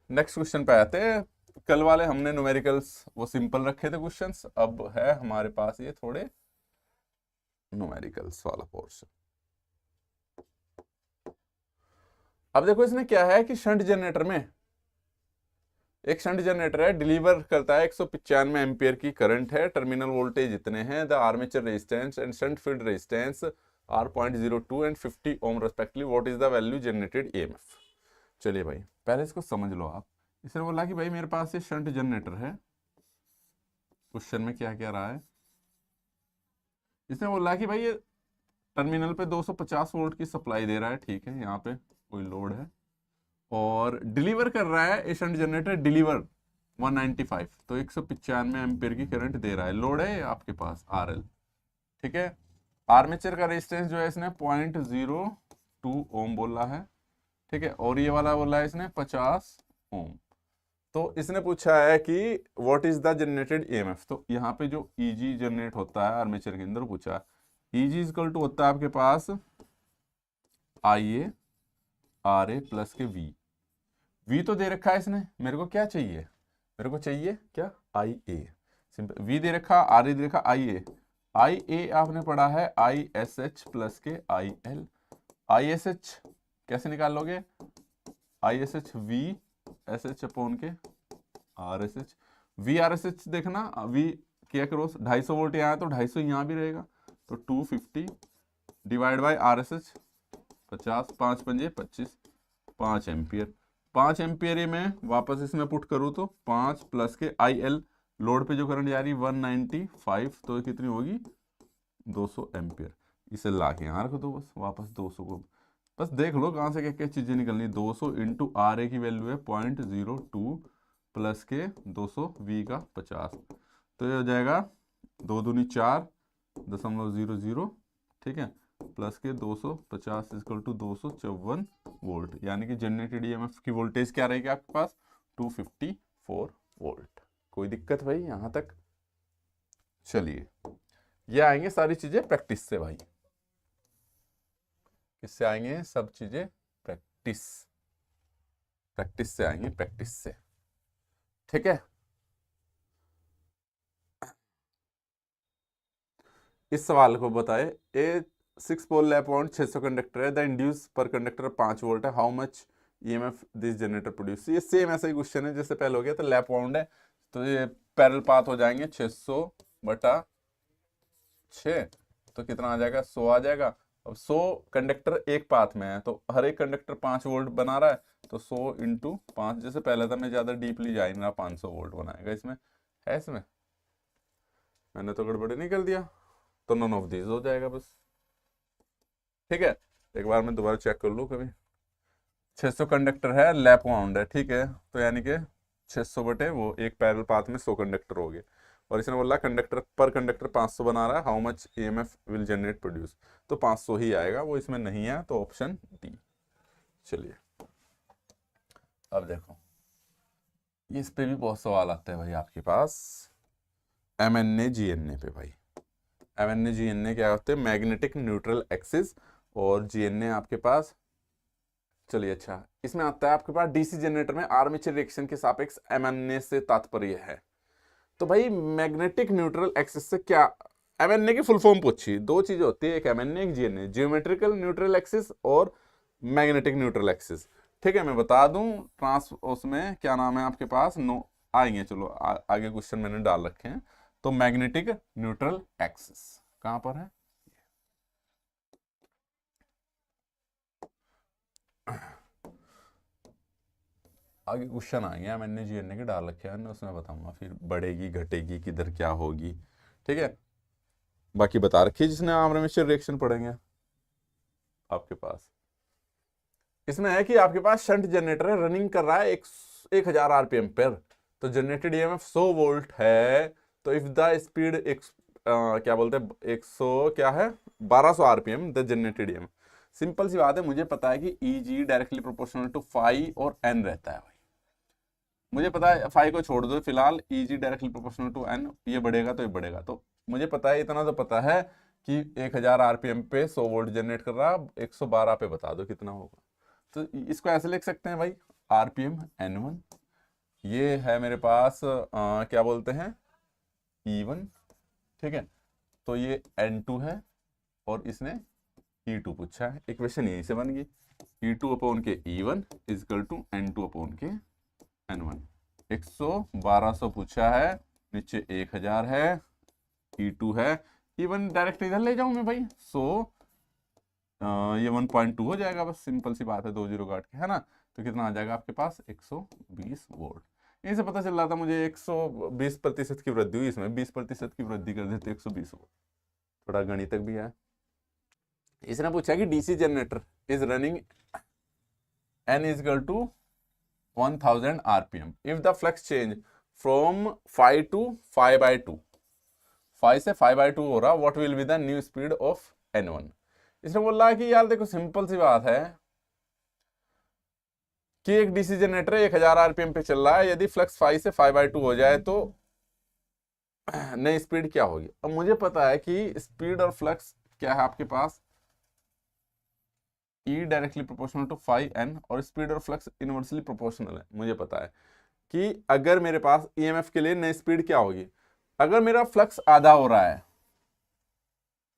नेक्स्ट क्वेश्चन पे आते हैं। कल वाले हमने न्यूमेरिकल्स वो सिंपल रखे थे क्वेश्चंस, अब है हमारे पास ये थोड़े न्यूमेरिकल्स वाला पोर्शन। अब देखो इसने क्या है कि शंट जनरेटर में एक शंट जनरेटर है, डिलीवर करता है 195 एम्पियर की करंट है, टर्मिनल वोल्टेज इतने हैं, the armature resistance and shunt field resistance are 0.02 and 50 ohm respectively, what is the value generated EMF. चलिए भाई पहले इसको समझ लो आप। इसने बोला कि भाई मेरे पास ये शंट जनरेटर है, क्वेश्चन में क्या क्या रहा है, इसने बोला कि भाई ये टर्मिनल पे 250 वोल्ट की सप्लाई दे रहा है, ठीक है, यहाँ पे कोई लोड है, और डिलीवर कर रहा है ये शंट जनरेटर, डिलीवर 195, तो 195 एम्पियर की करंट दे रहा है, लोड है आपके पास RL, ठीक है। आर्मेचर का रेजिस्टेंस जो है इसने 0.02 ओम बोला है, ठीक है, और ये वाला बोला है इसने 50 ओम। तो इसने पूछा है कि what is the generated EMF, तो यहाँ पे जो ईजी जनरेट होता है आर्मेचर के अंदर पूछा, ईजी इक्वल टू होता है आपके पास IA RA प्लस के V तो दे रखा है इसने, मेरे को क्या चाहिए, मेरे को चाहिए क्या IA, सिंपल, V दे रखा, RA दे रखा, IA आपने पढ़ा है ISH प्लस के IL, ISH कैसे निकाल लोगे, ISH VSH अपॉन के RSH, VRSH देखना, V क्या करो 250 वोल्ट यहाँ है तो 250 यहाँ भी रहेगा, तो 250 डिवाइड बाई RSH 50, 5 पंजे 25, 5 एम्पियर, 5 एम्पियर ये मैं वापस इसमें पुट करूँ तो 5 प्लस के IL, लोड पे जो करंट जा रही 195, तो कितनी होगी 200 एम्पियर, इसे ला के यहाँ रख दो बस वापस 200 को, बस देख लो कहाँ से क्या क्या चीज़ें निकलनी, 200 इंटू RA की वैल्यू है 0.02 प्लस के 200 V का 50, तो ये हो जाएगा 2 दूनी 4.00, ठीक है, प्लस के 250 इक्वल टू 254 वोल्ट, यानी कि जनरेटेड ईएमएफ की वोल्टेज क्या रहेगी आपके पास 254 वोल्ट। कोई दिक्कत भाई यहाँ तक? चलिए ये आएंगे सारी चीजें प्रैक्टिस से भाई, किससे आएंगे सब चीजें, प्रैक्टिस, प्रैक्टिस से आएंगे, प्रैक्टिस से, ठीक है। इस सवाल को बताए, ए 6 पोल लैप वाउंड 600 कंडक्टर है, द इंड्यूस पर कंडक्टर 5 वोल्ट है, how much EMF this generator produce. ये सेम ऐसा ही क्वेश्चन है जैसे पहले हो गया, तो लैप वाउंड है तो ये पैरेलल पाथ हो जाएंगे 600/6, तो कितना आ जाएगा 100 आ जाएगा। अब 100 कंडक्टर एक पाथ में है तो हर एक कंडक्टर 5 वोल्ट बना रहा है, तो 100 इंटू 5, जैसे पहले था, मैं ज्यादा डीपली जा नहीं रहा, 500 वोल्ट बनाएगा इसमें, है इसमें, मैंने तो गड़बड़ी नहीं कर दिया, तो नॉन ऑफ दिस हो जाएगा बस, ठीक है। एक बार मैं दोबारा चेक कर लूँ कभी, 600 कंडक्टर है, लैप वाउंड है, ठीक है, तो यानी कि 600 बटे वो एक पैरेलल पाथ में 100 कंडक्टर हो गए, और इसने बोला कंडक्टर पर कंडक्टर 500 बना रहा है, how much EMF will generate produce, तो 500 ही आएगा, वो इसमें नहीं है, तो ऑप्शन डी। चलिए अब देखो, इस पे भी बहुत सवाल आते हैं भाई आपके पास, MNA GNA पे भाई, MNA GNA क्या होते हैं, मैग्नेटिक न्यूट्रल एक्सिस, और GNA आपके पास, चलिए अच्छा, इसमें आता है आपके पास डीसी जनरेटर में आर्मेचर रिएक्शन के सापेक्ष MNA से तात्पर्य है, तो भाई मैग्नेटिक न्यूट्रल एक्सिस से क्या, MNA की फुल फॉर्म पूछी, दो चीजें होती है, एक MNA एक GNA, जियोमेट्रिकल न्यूट्रल एक्सिस और मैग्नेटिक न्यूट्रल एक्सिस, ठीक है। मैं बता दूं ट्रांस उसमें क्या नाम है आपके पास, नो आएंगे, चलो आगे क्वेश्चन मैंने डाल रखे हैं, तो मैग्नेटिक न्यूट्रल एक्सिस कहां पर है, आगे क्वेश्चन आएंगे, मैंने GNA के डाल रखे हैं, उसमें बताऊंगा फिर बढ़ेगी घटेगी किधर क्या होगी, ठीक है, बाकी बता रखिए जिसने आर्मेचर रिएक्शन पढ़ेंगे आपके पास। इसमें है कि आपके पास शंट जनरेटर है, रनिंग कर रहा है 1000 RPM पर, तो जनरेटेड ईएमएफ 100 वोल्ट है, तो इफ द स्पीड क्या बोलते हैं 100 क्या है 1200 RPM the generated EMF. Simple सी बात है, मुझे पता है कि EG directly proportional to phi और N रहता है भाई, मुझे पता है, फाई को छोड़ दो फिलहाल, EG directly proportional to N, ये बढ़ेगा तो ये बढ़ेगा, तो मुझे पता है, इतना तो पता है कि 1000 RPM पे 100 वोल्ट जनरेट कर रहा है, 112 पे बता दो कितना होगा, तो इसको ऐसे लिख सकते हैं भाई, आरपीएम N1, ये है मेरे पास क्या बोलते हैं E1, ठीक है, तो ये N2 है और इसने E2 पूछा है। इक्वेशन यहीं से बन गई, E2 अपॉन के E1 is equal to N2 upon के N1। 1200 पूछा है, नीचे 1000 है, E2 है, E1 डायरेक्ट इधर ले जाऊं मैं भाई, ये 1.2 हो जाएगा, बस सिंपल सी बात है, 2 जीरो काट के, है ना। तो कितना आ जाएगा आपके पास 120 वोल्ट। यहीं से पता चल रहा था मुझे 120% की वृद्धि हुई, इसमें 20% की वृद्धि कर देते 120 वोल्ट। थोड़ा गणितक भी है। इसने पूछा कि DC generator is running N is equal to 1000 RPM if the flux change from 5 to 5/2, 5 से 5/2 हो रहा, what will be the new speed of N1। इसने बोला है कि यार देखो सिंपल सी बात है कि एक डीसी जनरेटर 1000 RPM पे चल रहा है, यदि फ्लक्स 5 से 5/2 हो जाए तो नई स्पीड क्या होगी। अब मुझे पता है कि स्पीड और फ्लक्स क्या है आपके पास, E directly proportional to 5N, और स्पीड और फ्लक्स इनवर्सली प्रोपोर्शनल है। मुझे पता है कि अगर मेरे पास EMF के लिए नई स्पीड क्या होगी, अगर मेरा फ्लक्स आधा हो रहा है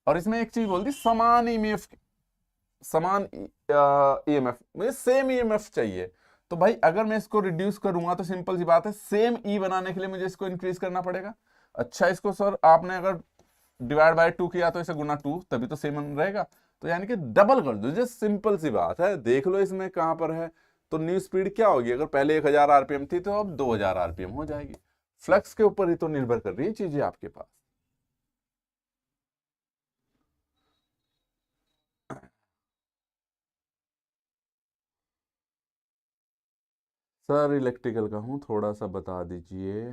और इसमें एक चीज बोल दी, समान EMF, समान EMF, मुझे सेम EMF चाहिए, तो भाई अगर मैं इसको रिड्यूस करूंगा तो सिंपल सी बात है, सेम E बनाने के लिए मुझे इसको इंक्रीज करना पड़ेगा। अच्छा, इसको सर आपने अगर डिवाइड बाय 2 किया तो इसे गुना 2, तभी तो सेम रहेगा, तो यानी कि डबल कर दो, जस्ट सिंपल सी बात है। देख लो इसमें कहां पर है, तो न्यू स्पीड क्या होगी, अगर पहले 1000 RPM थी तो अब 2000 RPM हो जाएगी। फ्लक्स के ऊपर ही तो निर्भर कर रही है चीजें आपके पास। सर इलेक्ट्रिकल का हूँ, थोड़ा सा बता दीजिए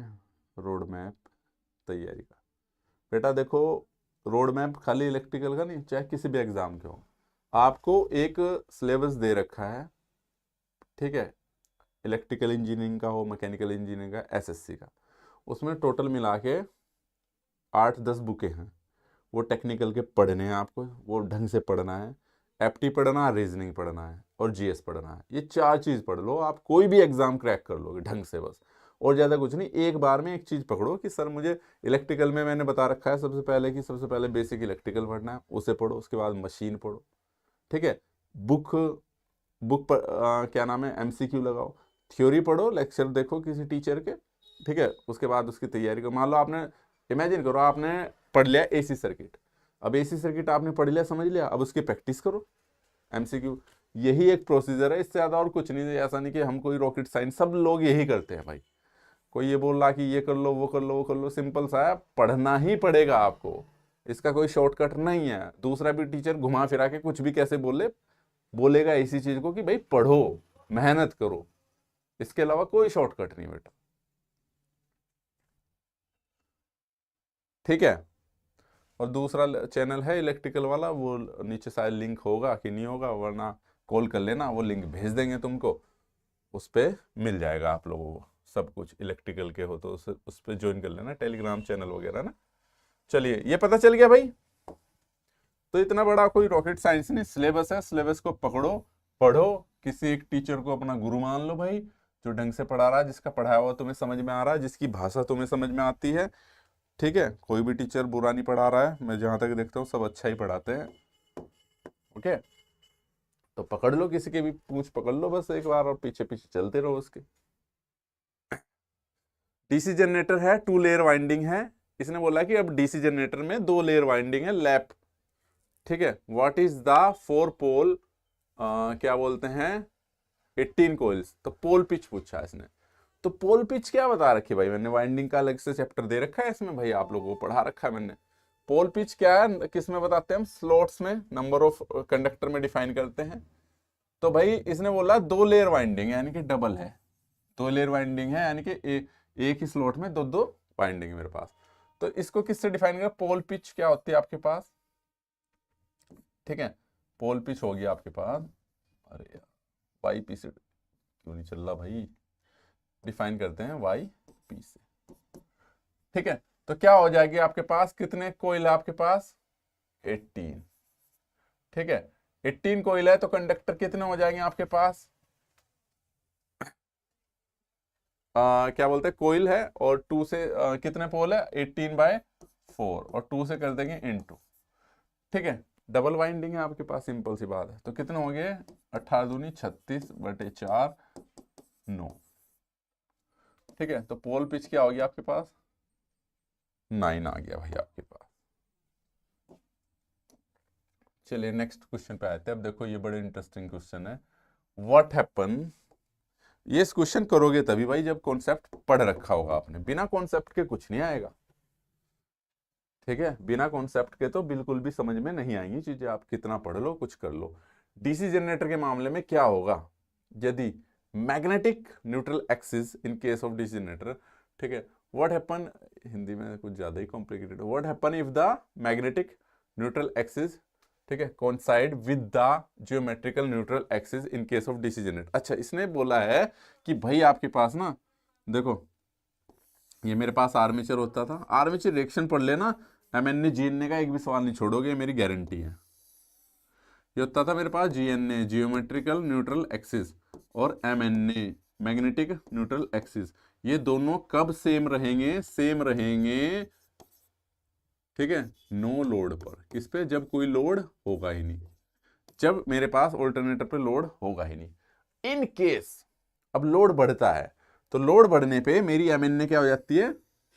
रोड मैप तैयारी का। बेटा देखो, रोड मैप खाली इलेक्ट्रिकल का नहीं, चाहे किसी भी एग्जाम के हो, आपको एक सिलेबस दे रखा है, ठीक है, इलेक्ट्रिकल इंजीनियरिंग का हो, मैकेनिकल इंजीनियरिंग का, एसएससी का, उसमें टोटल मिला के 8-10 बुकें हैं। वो टेक्निकल के पढ़ने हैं आपको, वो ढंग से पढ़ना है, एप्टी पढ़ना है, रीजनिंग पढ़ना है और जीएस पढ़ना है। ये 4 चीज़ पढ़ लो, आप कोई भी एग्जाम क्रैक कर लोगे ढंग से, बस। और ज़्यादा कुछ नहीं, एक बार में एक चीज़ पकड़ो कि सर मुझे इलेक्ट्रिकल में मैंने बता रखा है सबसे पहले कि सबसे पहले बेसिक इलेक्ट्रिकल पढ़ना है, उसे पढ़ो, उसके बाद मशीन पढ़ो, ठीक है। बुक बुक पर क्या नाम है, एमसीक्यू लगाओ, थ्योरी पढ़ो, लेक्चर देखो किसी टीचर के, ठीक है। उसके बाद उसकी तैयारी करो। मान लो आपने, इमेजिन करो आपने पढ़ लिया एसी सर्किट, अब एसी सर्किट आपने पढ़ लिया, समझ लिया, अब उसकी प्रैक्टिस करो, एमसीक्यू। यही एक प्रोसीजर है, इससे ज़्यादा और कुछ नहीं है। ऐसा नहीं कि हम कोई रॉकेट साइंस, सब लोग यही करते हैं भाई। कोई ये बोल रहा कि ये कर लो, वो कर लो, वो कर लो, सिंपल सा है, पढ़ना ही पड़ेगा आपको, इसका कोई शॉर्टकट नहीं है। दूसरा भी टीचर घुमा फिरा के कुछ भी कैसे बोलेगा इसी चीज को कि भाई पढ़ो, मेहनत करो, इसके अलावा कोई शॉर्टकट नहीं बेटा, ठीक है। और दूसरा चैनल है इलेक्ट्रिकल वाला, वो नीचे शायद लिंक होगा कि नहीं होगा, वरना कॉल कर लेना, वो लिंक भेज देंगे तुमको, उस पर मिल जाएगा आप लोगों को सब कुछ। इलेक्ट्रिकल के हो तो उस पर ज्वाइन कर लेना, टेलीग्राम चैनल वगैरह ना। चलिए, ये पता चल गया भाई। तो इतना बड़ा कोई रॉकेट साइंस नहीं, सिलेबस है, सिलेबस को पकड़ो, पढ़ो, किसी एक टीचर को अपना गुरु मान लो भाई, जो ढंग से पढ़ा रहा है, जिसका पढ़ाया हुआ तुम्हें समझ में आ रहा है, जिसकी भाषा तुम्हें समझ में आती है, ठीक है। कोई भी टीचर बुरा नहीं पढ़ा रहा है, मैं जहां तक देखता हूँ सब अच्छा ही पढ़ाते हैं, ओके। तो पकड़ लो, किसी के भी पूछ पकड़ लो बस एक बार, और पीछे पीछे चलते रहो उसके। डीसी जनरेटर है, 2 लेयर वाइंडिंग है। इसने बोला कि अब डीसी जनरेटर में 2 लेयर वाइंडिंग है, लैप, ठीक है। व्हाट इज द 4 पोल, क्या बोलते हैं, 18 कोइल्स। तो पोल पिच पूछा है इसने। तो पोल पिच क्या बता रखी भाई, मैंने वाइंडिंग का अलग से चैप्टर दे रखा है इसमें भाई, आप लोगों को पढ़ा रखा है मैंने। पोल पिच क्या है, किस में बताते हैं हम, स्लॉट्स में, नंबर ऑफ कंडक्टर में डिफाइन करते हैं। तो भाई इसने बोला 2 लेयर वाइंडिंग है, यानी कि डबल है, 2 लेयर वाइंडिंग है, यानी कि एक ही स्लॉट में 2-2 वाइंडिंग है मेरे पास। तो इसको किससे डिफाइन कर, पोल पिच क्या होती है आपके पास, ठीक है। पोल पिच होगी आपके पास, अरे यार वाई पी से क्यों नहीं चल रहा भाई, डिफाइन करते हैं वाई पी से, ठीक है। तो क्या हो जाएगी आपके पास, कितने कोयल है आपके पास, 18, ठीक है। 18 कोइल है तो कंडक्टर कितने हो जाएंगे आपके पास, क्या बोलते हैं, कोइल है और 2 से कितने पोल है, 18/4 और 2 से कर देंगे इनटू, ठीक है। डबल वाइंडिंग है आपके पास, सिंपल सी बात है। तो कितने हो गए, 18 दूनी 36/4 9, ठीक है। तो पोल पिच क्या हो गया आपके पास, 9 आ गया भाई आपके पास। चलिए नेक्स्ट क्वेश्चन पे आते हैं। अब देखो ये बड़े इंटरेस्टिंग क्वेश्चन है। व्हाट हैपन, ये इस क्वेश्चन करोगे तभी भाई जब कॉन्सेप्ट पढ़ रखा होगा आपने, बिना कॉन्सेप्ट के कुछ नहीं आएगा, ठीक है। बिना कॉन्सेप्ट के तो बिल्कुल भी समझ में नहीं आएंगी चीजें, आप कितना पढ़ लो कुछ कर लो। डीसी जनरेटर के मामले में क्या होगा, यदि magnetic neutral axis in case of DC generator, ठीक है। व्हाट हैपन, हिंदी में कुछ ज्यादा ही complicated, what happen if the magnetic neutral axis, ठीक है, coincide with the geometrical neutral axis in case of DC generator. अच्छा, इसने बोला है कि भाई आपके पास ना, देखो ये मेरे पास आर्मेचर होता था, आर्मेचर रिएक्शन पढ़ लेना, एमएनए जीएनए का एक भी सवाल नहीं छोड़ोगे, मेरी गारंटी है। ये होता था मेरे पास जीएनए जियोमेट्रिकल न्यूट्रल एक्सिस और एमएनए मैग्नेटिक न्यूट्रल एक्सिस, ये दोनों कब सेम रहेंगे, सेम रहेंगे, ठीक है, नो लोड पर। किस पे, जब कोई लोड होगा ही नहीं, जब मेरे पास ऑल्टरनेटर पे लोड होगा ही नहीं। इन केस अब लोड बढ़ता है तो लोड बढ़ने पे मेरी एमएनए क्या हो जाती है,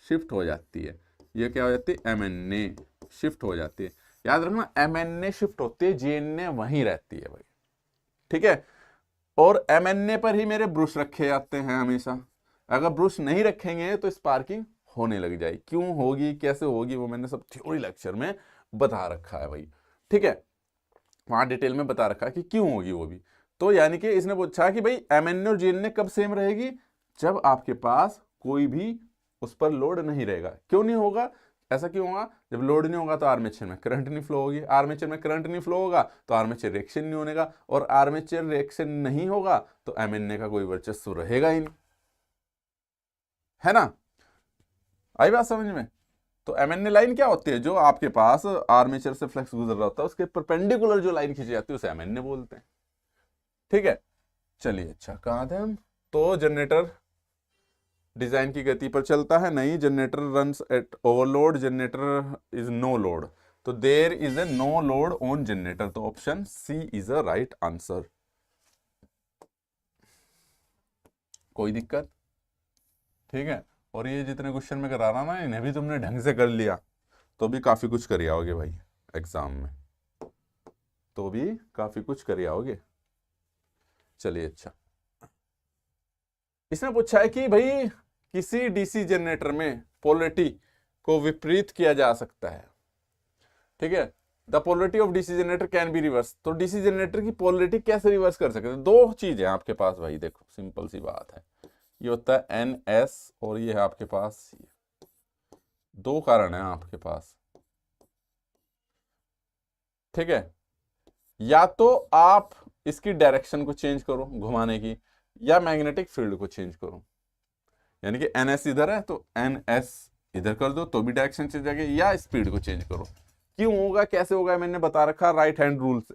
शिफ्ट हो जाती है, ये क्या हो जाती है, एमएनए शिफ्ट हो जाती है। याद रखना एमएनए शिफ्ट होती है, जीएनए वहीं रहती है भाई, ठीक है। और एमएनए पर ही मेरे ब्रुश रखे जाते हैं हमेशा, अगर ब्रुश नहीं रखेंगे तो स्पार्किंग होने लग जाए। क्यों होगी, कैसे होगी, वो मैंने सब थ्योरी लेक्चर में बता रखा है भाई, ठीक है, वहां डिटेल में बता रखा है कि क्यों होगी वो भी। तो यानी कि इसने पूछा कि भाई एमएनए और जीएनए कब सेम रहेगी, जब आपके पास कोई भी उस पर लोड नहीं रहेगा। क्यों नहीं होगा, ऐसा क्यों होगा, जब लोड नहीं होगा तो आर्मेचर में करंट नहीं फ्लो होगी, आर्मेचर में करंट नहीं फ्लो होगा तो आर्मेचर रिएक्शन नहीं होगा, और आर्मेचर रिएक्शन नहीं होगा तो एमएनए का कोई वर्चस्व रहेगा ही नहीं, है ना। आई बात समझ में। तो एमएनए लाइन क्या होती है, जो आपके पास आर्मेचर से फ्लक्स गुजर रहा होता है उसके परपेंडिकुलर जो लाइन खींची जाती है उसे एमएनए बोलते हैं, ठीक है। चलिए अच्छा, कहां थे हम। तो जनरेटर डिजाइन की गति पर चलता है, नहीं, generator runs at overload, generator is no load, तो there is a no load on generator, तो option C is a right answer. कोई दिक्कत, ठीक है। और ये जितने क्वेश्चन में करा रहा ना, इन्हें भी तुमने ढंग से कर लिया तो भी काफी कुछ कर आओगे भाई एग्जाम में, तो भी काफी कुछ कर आओगे। चलिए अच्छा, इसने पूछा है कि भाई किसी डीसी जनरेटर में पोलरिटी को विपरीत किया जा सकता है, ठीक है। The polarity of DC generator can be reverse, तो डीसी जनरेटर की पोलरिटी कैसे रिवर्स कर सकते हैं, दो चीज है आपके पास भाई, देखो सिंपल सी बात है, ये होता है एन एस और ये है आपके पास, दो कारण है आपके पास, ठीक है। या तो आप इसकी डायरेक्शन को चेंज करो घुमाने की, या मैग्नेटिक फील्ड को चेंज करो, यानी कि एन एस इधर है तो एन एस इधर कर दो तो भी डायरेक्शन चेंज जाएगी, या स्पीड को चेंज करो। क्यों होगा, कैसे होगा, मैंने बता रखा राइट हैंड रूल से,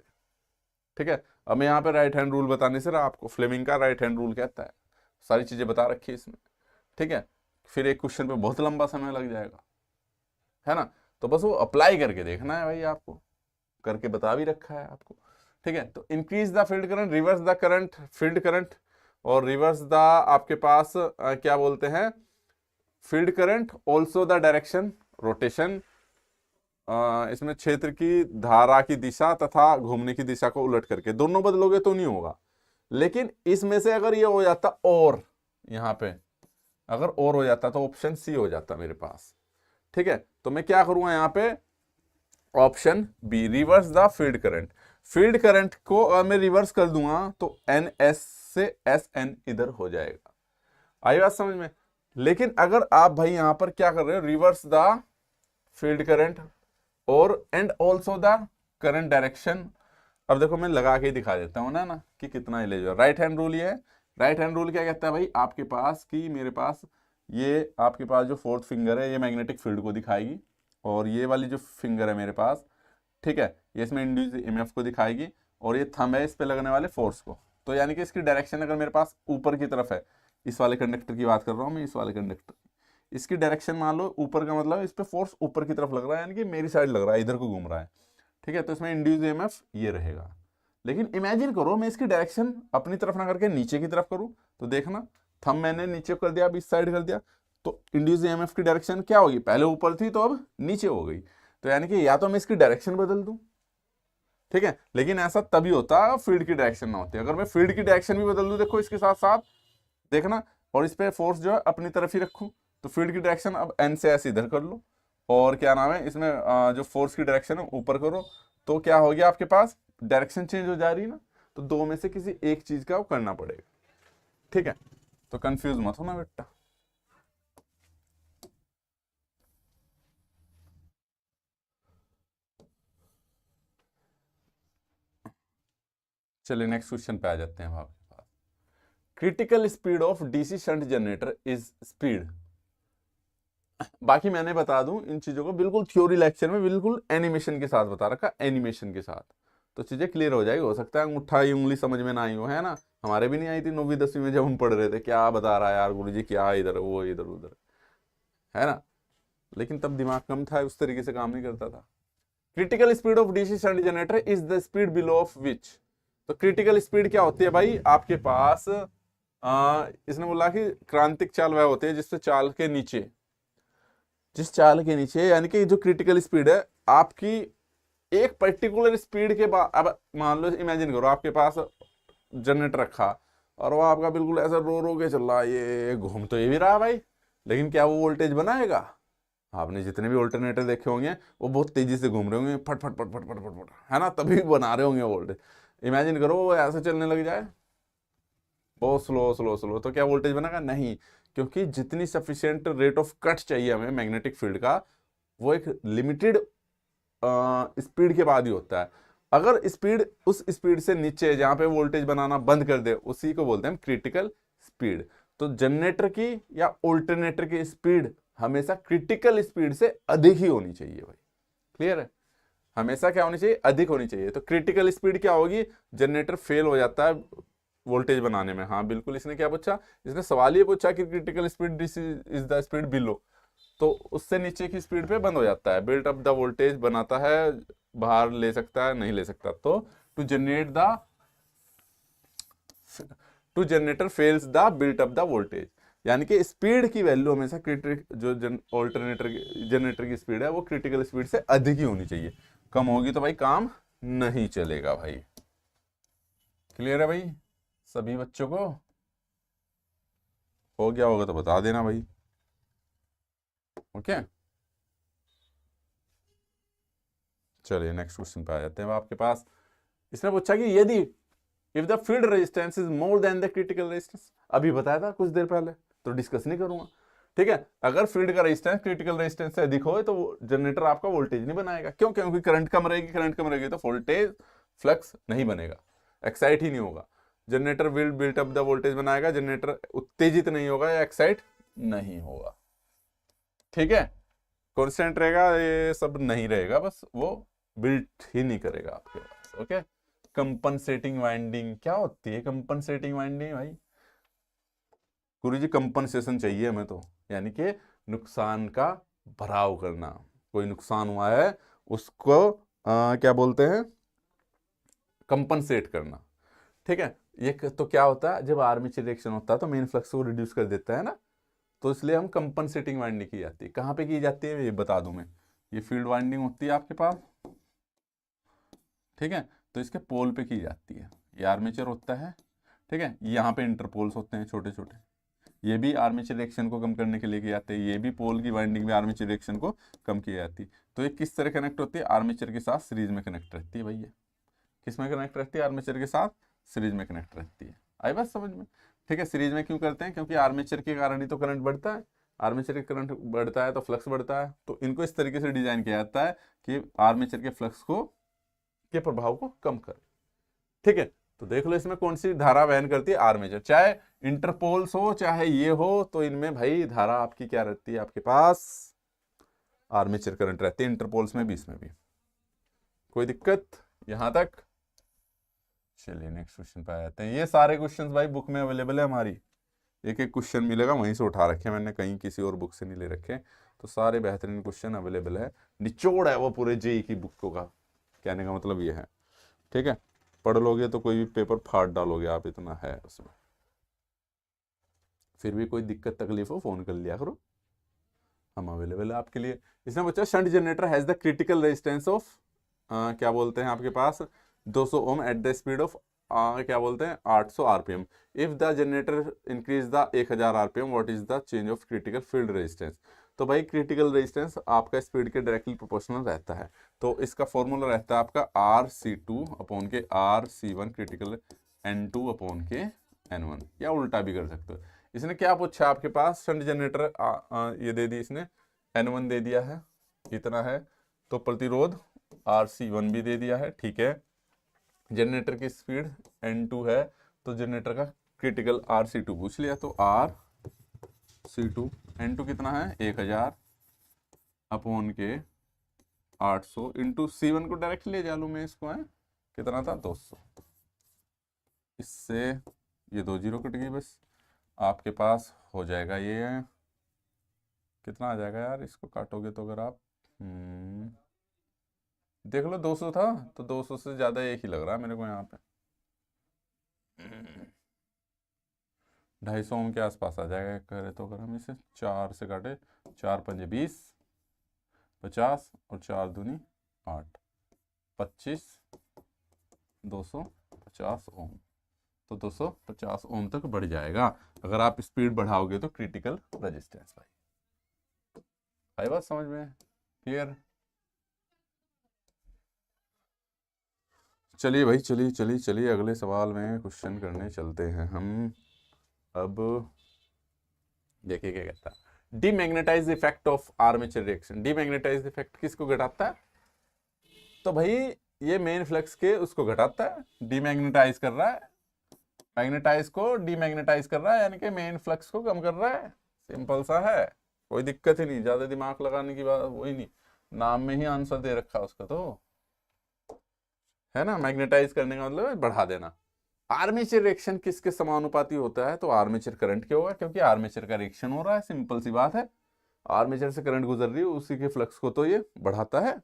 ठीक है। अब मैं यहाँ पे राइट हैंड रूल बताने से आपको फ्लेमिंग का राइट हैंड रूल कहता है, सारी चीजें बता रखी है इसमें, ठीक है। फिर एक क्वेश्चन पे बहुत लंबा समय लग जाएगा, है ना। तो बस वो अप्लाई करके देखना है भाई, आपको करके बता भी रखा है आपको, ठीक है। तो increase the field current, reverse the current, field current, और रिवर्स द आपके पास क्या बोलते हैं, field current, also the direction rotation, इसमें क्षेत्र की धारा की दिशा तथा घूमने की दिशा को उलट करके, दोनों बदलोगे तो नहीं होगा। लेकिन इसमें से अगर ये हो जाता और, यहां पे अगर और हो जाता तो ऑप्शन सी हो जाता मेरे पास, ठीक है। तो मैं क्या करूंगा यहाँ पे, option B, reverse the field current, field current को अगर मैं रिवर्स कर दूंगा तो एन एस से एस एन इधर हो जाएगा। आई बात समझ में। लेकिन अगर आप भाई यहां पर क्या कर रहे हो, रिवर्स द फील्ड करंट और and also the current direction, अब देखो मैं लगा के दिखा देता हूं ना कि कितना इलेजर, राइट हैंड रूल ये है। राइट हैंड रूल क्या कहता है भाई, आपके पास की मेरे पास ये आपके पास जो फोर्थ फिंगर है ये मैग्नेटिक फील्ड को दिखाएगी, और ये वाली जो फिंगर है मेरे पास, ठीक है, ये इसमें इंड्यूस ईएमएफ को दिखाएगी, और ये थंब है इस पे लगने वाले फोर्स को। तो यानी कि इसकी डायरेक्शन अगर मेरे पास ऊपर की तरफ है, इस वाले कंडक्टर की बात कर रहा हूँ मैं, इस वाले कंडक्टर, इसकी डायरेक्शन मान लो ऊपर का मतलब इस पे फोर्स ऊपर की तरफ लग रहा है, यानी कि मेरी साइड लग रहा है, इधर को घूम रहा है। ठीक है, तो इसमें इंड्यूस ईएमएफ ये रहेगा। लेकिन इमेजिन करो मैं इसकी डायरेक्शन अपनी तरफ ना करके नीचे की तरफ करूं, तो देखना थंब मैंने नीचे कर दिया, अब इस साइड कर दिया, तो इंड्यूस ईएमएफ की डायरेक्शन क्या होगी, पहले ऊपर थी तो अब नीचे हो गई। तो यानी कि या तो मैं इसकी डायरेक्शन बदल दूं, ठीक है, लेकिन ऐसा तभी होता फील्ड की डायरेक्शन ना होती। अगर मैं फील्ड की डायरेक्शन भी बदल दूं, देखो इसके साथ साथ देखना, और इस पे फोर्स जो है अपनी तरफ ही रखूं, तो फील्ड की डायरेक्शन अब एन से एस इधर कर लो, और क्या नाम है इसमें जो फोर्स की डायरेक्शन है ऊपर करो, तो क्या हो गया आपके पास, डायरेक्शन चेंज हो जा रही है ना। तो दो में से किसी एक चीज का करना पड़ेगा। ठीक है, तो कंफ्यूज मत होना बेटा। चलिए नेक्स्ट क्वेश्चन पे आ जाते हैं आपके पास। Critical speed of DC shunt generator is speed. बाकी मैंने बता दूं इन चीजों को बिल्कुल थ्योरी लेक्चर में बिल्कुल एनिमेशन के साथ बता रखा, एनिमेशन के साथ, तो चीजें क्लियर हो जाएगी। हो सकता है अंगूठा की उंगली समझ में ना आई हो, है ना, हमारे भी नहीं आई थी 9वीं 10वीं में जब हम पढ़ रहे थे, क्या बता रहा है यार गुरुजी, क्या इधर वो इधर उधर, है ना, लेकिन तब दिमाग कम था, उस तरीके से काम नहीं करता था। Critical speed of DC shunt generator is the speed below of which. तो क्रिटिकल स्पीड क्या होती है भाई आपके पास, इसने बोला कि क्रांतिक चाल वह होती है जिससे चाल के नीचे, जिस चाल के नीचे, यानी कि जो क्रिटिकल स्पीड है आपकी एक पर्टिकुलर स्पीड के बाद, अब मान लो इमेजिन करो आपके पास जनरेटर रखा और वो आपका बिल्कुल ऐसा रो रो के चल रहा है, ये घूम तो ये भी रहा भाई, लेकिन क्या वो वोल्टेज बनाएगा। आपने जितने भी ऑल्टरनेटर देखे होंगे वो बहुत तेजी से घूम रहे होंगे, फट फट फट फट फट फट फट, है ना, तभी बना रहे होंगे वोल्टेज। इमेजिन करो वो ऐसे चलने लग जाए बहुत स्लो स्लो स्लो, तो क्या वोल्टेज बनेगा, नहीं, क्योंकि जितनी सफिशिएंट रेट ऑफ कट चाहिए हमें मैग्नेटिक फील्ड का, वो एक लिमिटेड स्पीड के बाद ही होता है। अगर स्पीड उस स्पीड से नीचे जहां पे वोल्टेज बनाना बंद कर दे, उसी को बोलते हैं क्रिटिकल स्पीड। तो जनरेटर की या ऑल्टरनेटर की स्पीड हमेशा क्रिटिकल स्पीड से अधिक ही होनी चाहिए भाई, क्लियर है, हमेशा क्या होनी चाहिए, अधिक होनी चाहिए। तो क्रिटिकल स्पीड क्या होगी, जनरेटर फेल हो जाता है वोल्टेज बनाने में। हाँ बिल्कुल, इसने क्या पूछा, इसने सवाल ये पूछा कि critical speed this is the speed below, तो उससे नीचे की स्पीड पे बंद हो जाता है, बिल्ट अप द वोल्टेज बनाता है, बाहर ले सकता है, नहीं ले सकता। तो to generate the to generator fails the built up the voltage, यानी कि स्पीड की वैल्यू हमेशा जो ऑल्टरनेटर जनरेटर की स्पीड है वो क्रिटिकल स्पीड से अधिक ही होनी चाहिए, कम होगी तो भाई काम नहीं चलेगा भाई। क्लियर है भाई सभी बच्चों को, हो गया होगा तो बता देना भाई। ओके चलिए नेक्स्ट क्वेश्चन पे आ जाते हैं आपके पास। इसने पूछा कि यदि if the field resistance is more than the critical resistance, अभी बताया था कुछ देर पहले, तो डिस्कस नहीं करूंगा। ठीक है, अगर फील्ड का रेजिस्टेंस क्रिटिकल रेजिस्टेंस से अधिक हो तो जनरेटर आपका वोल्टेज नहीं बनाएगा। क्यों, क्योंकि करंट कम रहेगी, करंट कम रहेगी तो वोल्टेज फ्लक्स नहीं बनेगा, एक्साइट ही नहीं होगा। Generator will built up the voltage बनाएगा, जनरेटर उत्तेजित नहीं होगा या एक्साइट नहीं होगा। ठीक है, कॉन्स्टेंट रहेगा, ये सब नहीं रहेगा, बस वो बिल्ट ही नहीं करेगा आपके पास। ओके, कंपनसेटिंग वाइंडिंग क्या होती है, कंपनसेटिंग वाइंडिंग भाई, गुरुजी कंपनसेशन चाहिए हमें तो, यानी कि नुकसान का भराव करना, कोई नुकसान हुआ है उसको क्या बोलते हैं, कंपनसेट करना। ठीक है, ये तो क्या होता है, जब आर्मेचर रिएक्शन होता है तो मेन फ्लक्स को रिड्यूस कर देता है ना, तो इसलिए हम कंपनसेटिंग वाइंडिंग की जाती है। कहाँ पे की जाती है ये बता दूं मैं, ये फील्ड वाइंडिंग होती है आपके पास, ठीक है, तो इसके पोल पे की जाती है, ये आर्मेचर होता है, ठीक है, यहाँ पे इंटरपोल्स होते हैं छोटे छोटे, ये भी आर्मेचर रिएक्शन को कम करने के लिए किए जाते हैं, ये भी पोल की वाइंडिंग में आर्मेचर रिएक्शन को कम की जाती है। तो ये किस तरह कनेक्ट होती है, आर्मेचर के साथ सीरीज में कनेक्ट रहती है भैया, किस में कनेक्ट रहती है, आर्मेचर के साथ सीरीज में कनेक्ट रहती है। आई बात समझ में, ठीक है, सीरीज में क्यों करते हैं, क्योंकि आर्मेचर के कारण ही तो करंट बढ़ता है, आर्मेचर के करंट बढ़ता है तो फ्लक्स बढ़ता है, तो इनको इस तरीके से डिजाइन किया जाता है कि आर्मेचर के फ्लक्स को के प्रभाव को कम करे। ठीक है, तो देख लो इसमें कौन सी धारा वहन करती है, आर्मेचर, चाहे इंटरपोल्स हो चाहे ये हो, तो इनमें भाई धारा आपकी क्या रहती है, आपके पास आर्मेचर करंट रहती है, इंटरपोल्स में भी इसमें भी। कोई दिक्कत यहां तक, चलिए नेक्स्ट क्वेश्चन पे आ जाते हैं। ये सारे क्वेश्चंस भाई बुक में अवेलेबल है हमारी, एक एक क्वेश्चन मिलेगा, वहीं से उठा रखे हैं मैंने, कहीं किसी और बुक से नहीं ले रखे। तो सारे बेहतरीन क्वेश्चन अवेलेबल है, निचोड़ है वो पूरे जेई की बुक का, कहने का मतलब ये है। ठीक है, पढ़ लोगे तो कोई भी पेपर फाड़ डालोगे आप, इतना है उसमें। फिर भी कोई दिक्कत तकलीफ हो फ़ोन कर लिया करो, हम अवेलेबल है आपके लिए। इसमें बच्चा shunt generator has the critical resistance of क्या बोलते हैं आपके पास 200 ओम एट द स्पीड ऑफ क्या बोलते हैं 800 RPM. If the generator increase the 1000 RPM what is the change of critical field resistance. तो भाई क्रिटिकल रेजिस्टेंस आपका स्पीड के डायरेक्टली प्रोपोर्शनल रहता है, तो इसका फॉर्मूला रहता है आपका RC2 अपॉन के RC1 क्रिटिकल N2 अपॉन के N1, या उल्टा भी कर सकते हो। इसने क्या पूछा आपके पास, शंट जनरेटर ये दे दी इसने, N1 दे दिया है इतना है, तो प्रतिरोध RC1 भी दे दिया है, ठीक है। जनरेटर की स्पीड N2 है, तो जनरेटर का क्रिटिकल RC2 पूछ लिया, तो RC2 N2 कितना है 1000 अपॉन के 800 इंटू C1 को डायरेक्ट ले जा लूँ मैं इसको, है कितना था 200, इससे ये 2 जीरो कट गई, बस आपके पास हो जाएगा ये कितना आ जाएगा यार, इसको काटोगे तो अगर आप देख लो 200 था, तो 200 से ज़्यादा एक ही लग रहा है मेरे को यहाँ पे, 250 ओम के आसपास आ जाएगा करे तो। अगर हम इसे 4 से काटे, 4 पंजे 20, 50 और 4 दूनी 8, 25, 250 ओम, तो 250 ओम तक बढ़ जाएगा अगर आप स्पीड बढ़ाओगे तो क्रिटिकल रेजिस्टेंस। भाई बात समझ में क्लियर? चलिए भाई, चलिए अगले सवाल में क्वेश्चन करने चलते हैं हम। अब देखिए क्या कहता है, demagnetise effect of armature reaction. Demagnetise effect किसको घटाता है? तो भाई ये मेन फ्लक्स के उसको घटाता है, डीमैग्नेटाइज कर रहा है, मैग्नेटाइज को डीमैग्नेटाइज कर रहा है, यानी कि मेन फ्लक्स को कम कर रहा है। सिंपल सा है, कोई दिक्कत ही नहीं, ज्यादा दिमाग लगाने की बात वही नहीं, नाम में ही आंसर दे रखा उसका, तो है ना, मैग्नेटाइज करने का मतलब है बढ़ा देना। आर्मेचर रिएक्शन किसके समानुपाती होता है? तो आर्मेचर करंट के होगा, क्योंकि आर्मेचर का रिएक्शन हो रहा है, सिंपल सी बात है, आर्मेचर से करंट गुजर रही है, उसी के फ्लक्स को तो ये बढ़ाता है।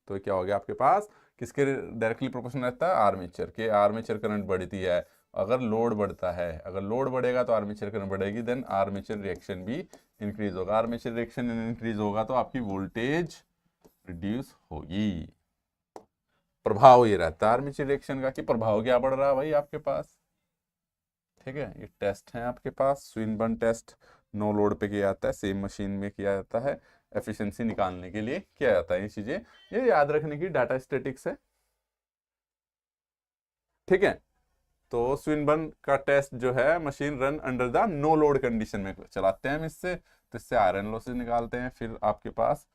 तो क्या हो गया आपके पास, किसके डायरेक्टली प्रोपोर्शनल रहता है? आर्मेचर के। आर्मेचर करंट बढ़ती है अगर लोड बढ़ता है, अगर लोड बढ़ेगा तो आर्मेचर करंट बढ़ेगी, देन आर्मेचर रिएक्शन भी इंक्रीज होगा। आर्मेचर रिएक्शन इंक्रीज होगा तो आपकी वोल्टेज रिड्यूस होगी। प्रभाव ये रहता है आर्मेचर रिएक्शन का, कि प्रभाव क्या बढ़ रहा है भाई आपके पास। ठीक है, ये टेस्ट है आपके पास, स्विनबर्न टेस्ट नो लोड पे किया जाता है, सेम मशीन में किया जाता है, एफिशिएंसी निकालने के लिए किया जाता है। ये चीजें ये याद रखने की, डाटा स्टैटिक्स है। ठीक है, तो स्विनबर्न का टेस्ट जो है, machine run under the no load condition में चलाते हैं हम इससे, तो इससे आयरन लॉसेस निकालते हैं, फिर आपके पास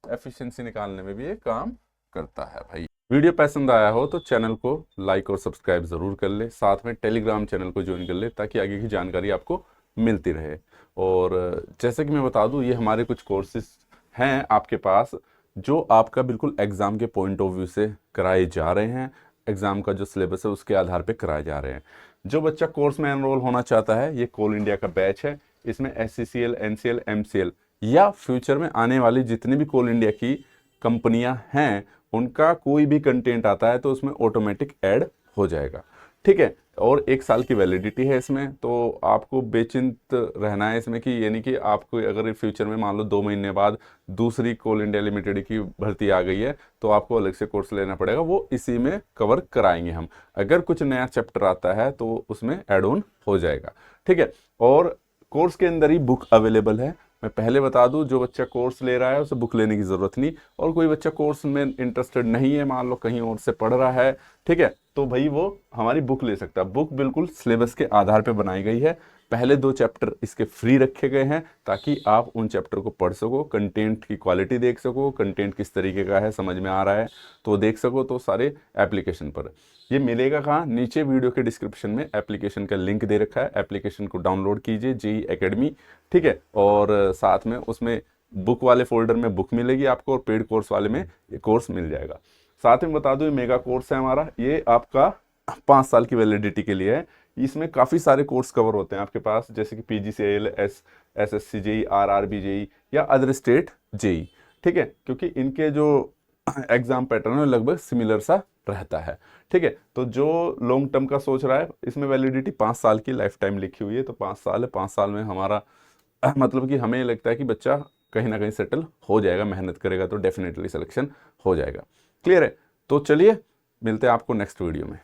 एफिशिएंसी निकालने में भी ये काम करता है। भाई वीडियो पसंद आया हो तो चैनल को लाइक और सब्सक्राइब जरूर कर ले, साथ में टेलीग्राम चैनल को ज्वाइन कर ले, ताकि आगे की जानकारी आपको मिलती रहे। और जैसे कि मैं बता दूं, ये हमारे कुछ कोर्सेज हैं आपके पास, जो आपका बिल्कुल एग्ज़ाम के पॉइंट ऑफ व्यू से कराए जा रहे हैं, एग्ज़ाम का जो सिलेबस है उसके आधार पे कराए जा रहे हैं। जो बच्चा कोर्स में एनरोल होना चाहता है, ये कोल इंडिया का बैच है, इसमें SCCL, NCL, MCL या फ्यूचर में आने वाली जितनी भी कोल इंडिया की कंपनियां हैं, उनका कोई भी कंटेंट आता है तो उसमें ऑटोमेटिक ऐड हो जाएगा। ठीक है, और 1 साल की वैलिडिटी है इसमें, तो आपको बेचिंत रहना है इसमें, कि यानी कि आपको अगर फ्यूचर में मान लो 2 महीने बाद दूसरी कोल इंडिया लिमिटेड की भर्ती आ गई है, तो आपको अलग से कोर्स लेना पड़ेगा, वो इसी में कवर कराएंगे हम। अगर कुछ नया चैप्टर आता है तो उसमें ऐड ऑन हो जाएगा। ठीक है, और कोर्स के अंदर ही बुक अवेलेबल है। मैं पहले बता दूं, जो बच्चा कोर्स ले रहा है उसे बुक लेने की ज़रूरत नहीं, और कोई बच्चा कोर्स में इंटरेस्टेड नहीं है, मान लो कहीं और से पढ़ रहा है, ठीक है, तो भाई वो हमारी बुक ले सकता है। बुक बिल्कुल सिलेबस के आधार पे बनाई गई है, पहले 2 चैप्टर इसके फ्री रखे गए हैं, ताकि आप उन चैप्टर को पढ़ सको, कंटेंट की क्वालिटी देख सको, कंटेंट किस तरीके का है, समझ में आ रहा है तो देख सको। तो सारे एप्लीकेशन पर ये मिलेगा कहाँ? नीचे वीडियो के डिस्क्रिप्शन में एप्लीकेशन का लिंक दे रखा है, एप्लीकेशन को डाउनलोड कीजिए, JEE Academy। ठीक है, और साथ में उसमें बुक वाले फोल्डर में बुक मिलेगी आपको, और पेड कोर्स वाले में ये कोर्स मिल जाएगा। साथ में बता दूं, ये मेगा कोर्स है हमारा, ये आपका 5 साल की वैलिडिटी के लिए है। इसमें काफ़ी सारे कोर्स कवर होते हैं आपके पास, जैसे कि PGCL, SSC JEE, RRB JEE या अदर स्टेट JEE, ठीक है, क्योंकि इनके जो एग्जाम पैटर्न है लगभग सिमिलर सा रहता है, ठीक है। तो जो लॉन्ग टर्म का सोच रहा है, इसमें वैलिडिटी 5 साल की लाइफ टाइम लिखी हुई है, तो 5 साल है, 5 साल में हमारा मतलब कि हमें लगता है कि बच्चा कहीं ना कहीं सेटल हो जाएगा, मेहनत करेगा तो डेफिनेटली सिलेक्शन हो जाएगा। क्लियर है? तो चलिए मिलते हैं आपको नेक्स्ट वीडियो में।